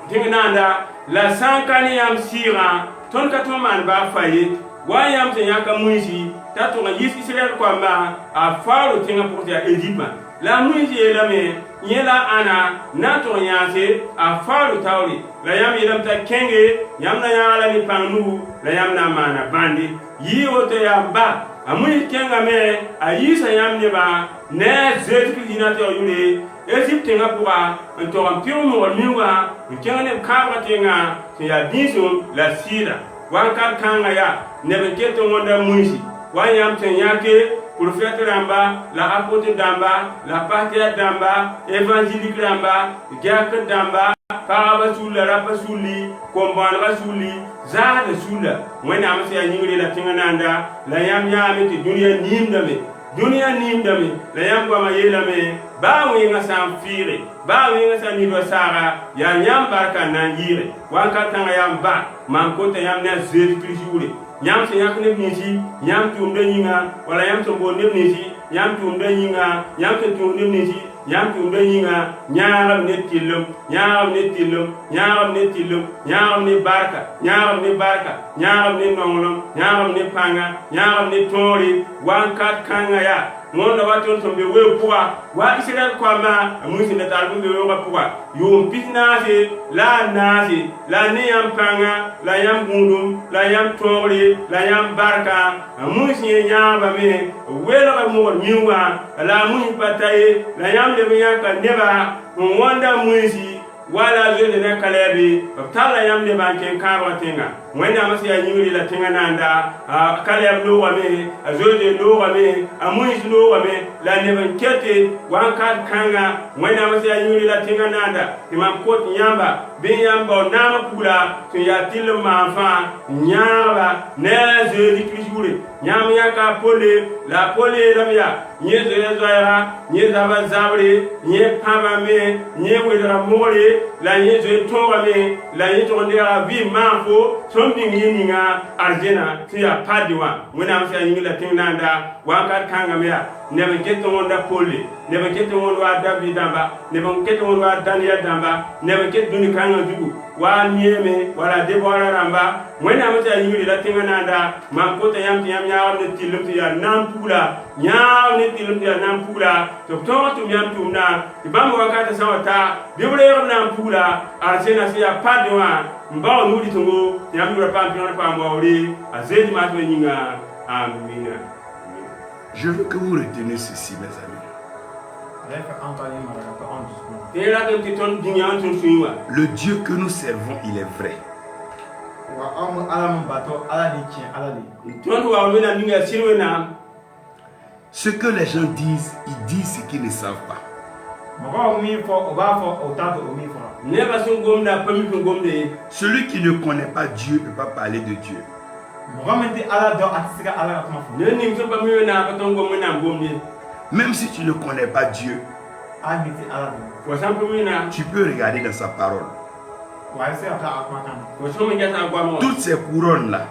tinanda la sankani yam sira ton ka to man ba faye wa yam se yaka muisi ta to yis israel kwa ma a faro tinga pour ya egypte la muisi la me yela ana na to yase a faro tawri la yam yelam ta kenge yam na yala ni panu la yam na mana bandi yi woto yam ba amui kenga me ayisa yam ne ba ne zetu dinato yule Egypte nga pour to ampiro mo miwa kenga ne kabra tenga ya biso la sira wan kan kanga ya ne be keto ngonda muisi wan yam ten yake prophète ramba, la apôtre d'amba, la patria d'amba, évangélique ramba, diacre d'amba, paraba soula, rapa souli, combattre souli, zade soula. Moi, n'amase à ningri la tingananda, la yam yamete, dunia nimdame, la yam wama yelame, ba winga sam fire, ba winga sa nido sara, ya yam barka nangire, wanka tanga yam ba, man kota yam na zeri krisure. Yam se yak ne nisi, yam tum de yinga, wala yam to bo ne nisi, yam tum de yinga, yam to tum de nisi, yam tum de yinga, nyaram ne tilum, nyaram ne tilum, nyaram ne tilum, nyaram ne barka, nyaram ne barka, nyaram ne nongolom, nyaram ne panga, nyaram ne tori, wan kat kanga ya. Mon waton to be we poa wa Israel kwa ma amusi na talbu be we poa yum pitnase la nase la ne yam panga la yam gundum la yam tori la yam barka amusi nyamba me we la mo miwa la mu pataye la yam de yanka neba wanda muisi wala zende na kalebi tala yam de banken karwa tinga wanda amasi ya nyuri la tinga nanda kaleb no wame azode no wame amuis no wame la neban kete wanka kanga wanda amasi ya nyuri la tinga nanda imam kot nyamba bin yamba nama kula to ya tilu mafa nyamba na zedi krisure nyam yaka pole la pole lamya nye zede zoira nye zaba zabre nye pamame nye wedra mole la nye zede tongame la nye tondera vi manfo something yininga arjena tiya padiwa wena amsa yingila tinanda wanka kanga mea nebe keto wonda pole nebe keto wonda David damba nebe keto wonda Daniel damba nebe keto duni kanga dugu wa nieme wala Deborah ramba wena amsa yingila tinanda mankota yam nyaam ne tilum tiya nampula nyaam ne tilum tiya nampula to to yam tumna ibam wakata sawata bibre nampula arjena siya padiwa mbao nudi tungo yamura pampion pa mwauri azedi matu nyinga amina. Je veux que vous reteniez ceci, mes amis. Le Dieu que nous servons, il est vrai. Ce que les gens disent, ils disent ce qu'ils ne savent pas. Celui qui ne connaît pas Dieu ne peut pas parler de Dieu. Même si tu ne connais pas Dieu, tu peux regarder dans sa parole. Toutes ces couronnes-là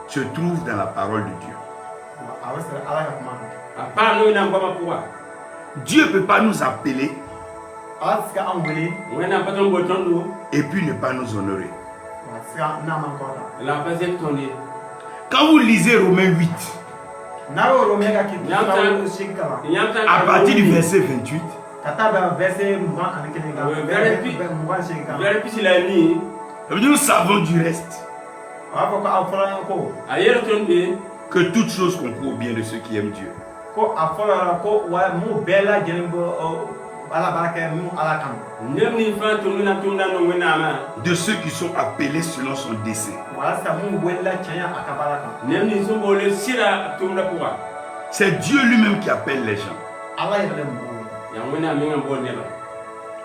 se trouvent dans la parole de Dieu. Dieu ne peut pas nous appeler et puis ne pas nous honorer. Quand vous lisez Romains 8, à partir du verset 28, nous savons du reste que toutes choses concourent au bien de ceux qui aiment Dieu. De ceux qui sont appelés selon son dessein. C'est Dieu lui-même qui appelle les gens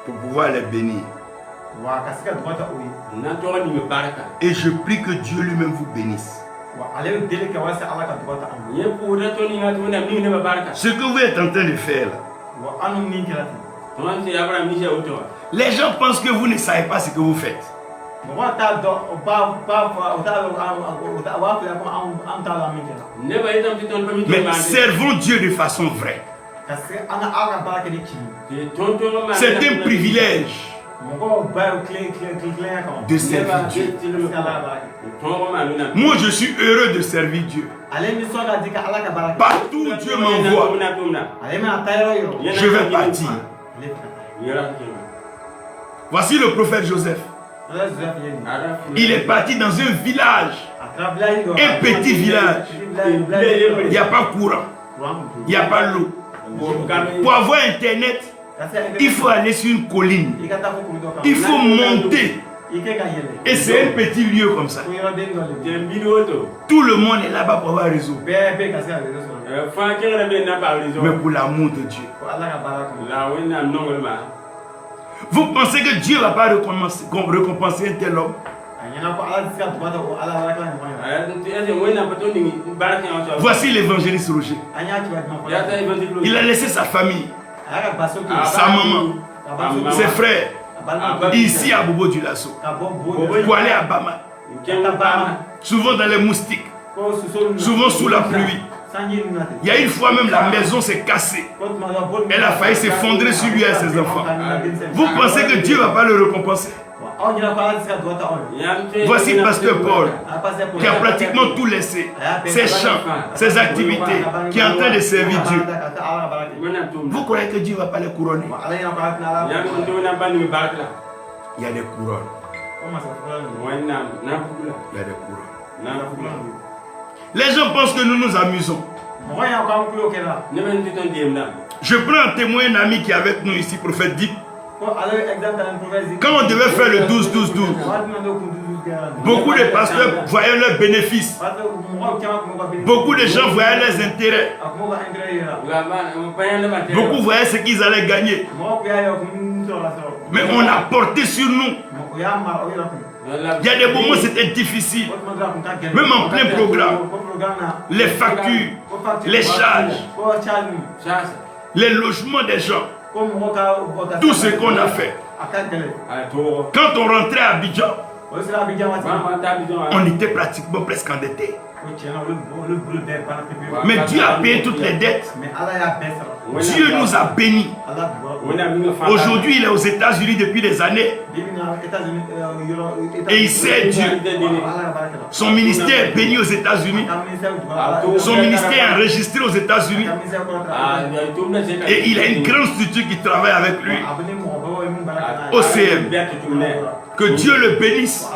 pour pouvoir les bénir. Et je prie que Dieu lui-même vous bénisse. Ce que vous êtes en train de faire là, les gens pensent que vous ne savez pas ce que vous faites. Mais servons Dieu de façon vraie. C'est un privilège de servir Dieu. Moi je suis heureux de servir Dieu. Partout où Dieu m'envoie, je vais partir. Voici le prophète Joseph. Il est parti dans un village, un petit village. Il n'y a pas courant, il n'y a pas l'eau. Pour avoir internet, il faut aller sur une colline. Il faut monter Et c'est un petit lieu comme ça. Tout le monde est là-bas pour avoir réseau. Mais pour l'amour de Dieu. Vous pensez que Dieu ne va pas récompenser un tel homme? Voici l'évangéliste Roger. Il a laissé sa famille, sa maman, ses frères, ici à Bobo du Lasso, pour aller à Bama. Souvent dans les moustiques, souvent sous la pluie. Il y a une fois même la maison s'est cassée. Elle a failli s'effondrer sur lui et ses enfants. Vous pensez que Dieu ne va pas le récompenser? Voici Pasteur Paul qui a pratiquement tout laissé, ses champs, ses activités, qui est en train de servir Dieu. Vous croyez que Dieu ne va pas les couronner? Il y a des couronnes. Il y a des couronnes. Les gens pensent que nous nous amusons. Je prends un témoin, un ami qui est avec nous ici, prophète Dip. Quand on devait faire le 12-12-12, beaucoup de pasteurs voyaient leurs bénéfices. Beaucoup de gens voyaient leurs intérêts. Beaucoup voyaient ce qu'ils allaient gagner. Mais on a porté sur nous. Il y a des moments où c'était difficile. Même en plein programme. Les factures, les charges, les logements des gens. Tout ce qu'on a fait. Quand on rentrait à Abidjan, on était pratiquement presque endettés. Mais Dieu a payé toutes les dettes. Dieu nous a bénis. Aujourd'hui, il est aux États-Unis depuis des années. Et il sait Dieu. Son ministère est béni aux États-Unis. Son ministère est enregistré aux États-Unis. Et il a une grande structure qui travaille avec lui. OCM. Que Dieu le bénisse.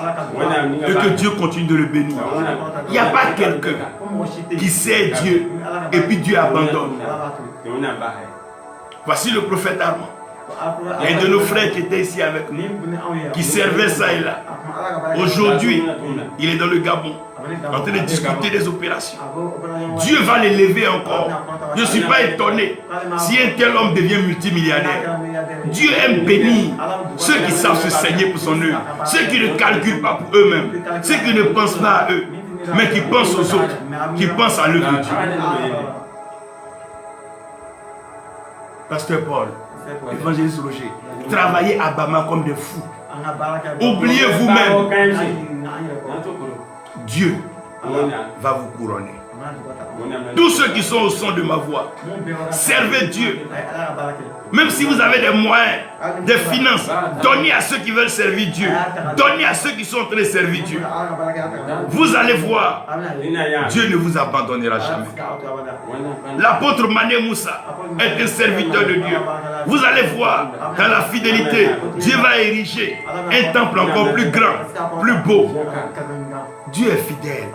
Et que Dieu continue de le bénir. Il n'y a pas quelqu'un qui sait Dieu et puis Dieu abandonne. Voici le prophète Armand. Il y a un de nos frères qui était ici avec nous, qui servait ça et là. Aujourd'hui, il est dans le Gabon, en train de discuter des opérations. Dieu va l'élever encore. Je ne suis pas étonné si un tel homme devient multimilliardaire. Dieu aime bénir ceux qui savent se saigner pour son œuvre, ceux qui ne calculent pas pour eux-mêmes, ceux qui ne pensent pas à eux, mais qui pensent aux autres, qui pensent à l'œuvre de Dieu. Pasteur Paul, évangéliste Roger, travaillez à Bama comme des fous. Oubliez vous-même. Dieu va vous couronner. Tous ceux qui sont au son de ma voix, servez Dieu. Même si vous avez des moyens, des finances, donnez à ceux qui veulent servir Dieu. Donnez à ceux qui sont en train de servir Dieu. Vous allez voir, Dieu ne vous abandonnera jamais. L'apôtre Mané Moussa est un serviteur de Dieu. Vous allez voir, dans la fidélité, Dieu va ériger un temple encore plus grand, plus beau. Dieu est fidèle.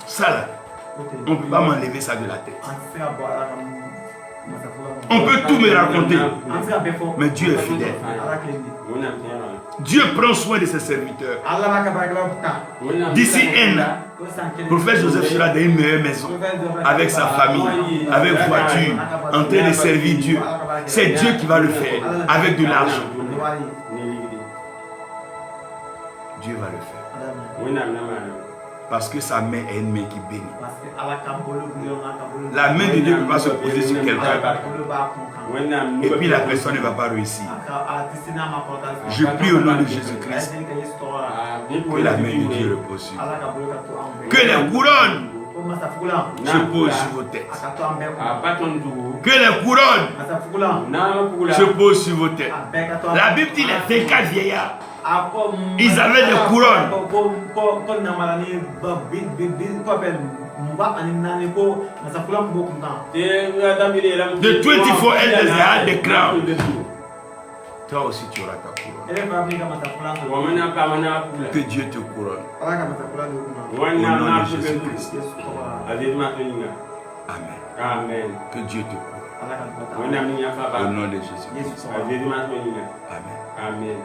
Ça là, on ne peut pas m'enlever ça de la tête. On peut tout me raconter, mais Dieu est fidèle. Dieu prend soin de ses serviteurs. D'ici un an, le prophète Joseph sera dans une meilleure maison, avec sa famille, avec voiture, en train de servir Dieu. C'est Dieu qui va le faire, avec de l'argent. Dieu va le faire. Parce que sa main est une main qui bénit. La main de Dieu ne peut pas se poser sur quelqu'un et puis la personne ne va pas réussir. Je prie au nom de Jésus-Christ que la main de Dieu repose sur vous. Que les couronnes se posent sur vos têtes. Que les couronnes se posent sur vos têtes. La Bible dit les 24 vieillards. Ils avaient des couronnes. The 24 elders had the crown. Toi aussi tu auras ta couronne. Que Dieu te couronne. Au nom de Jésus-Christ. Amen. Amen. Que Dieu te couronne. Au nom de Jésus-Christ. Amen. Amen. Amen.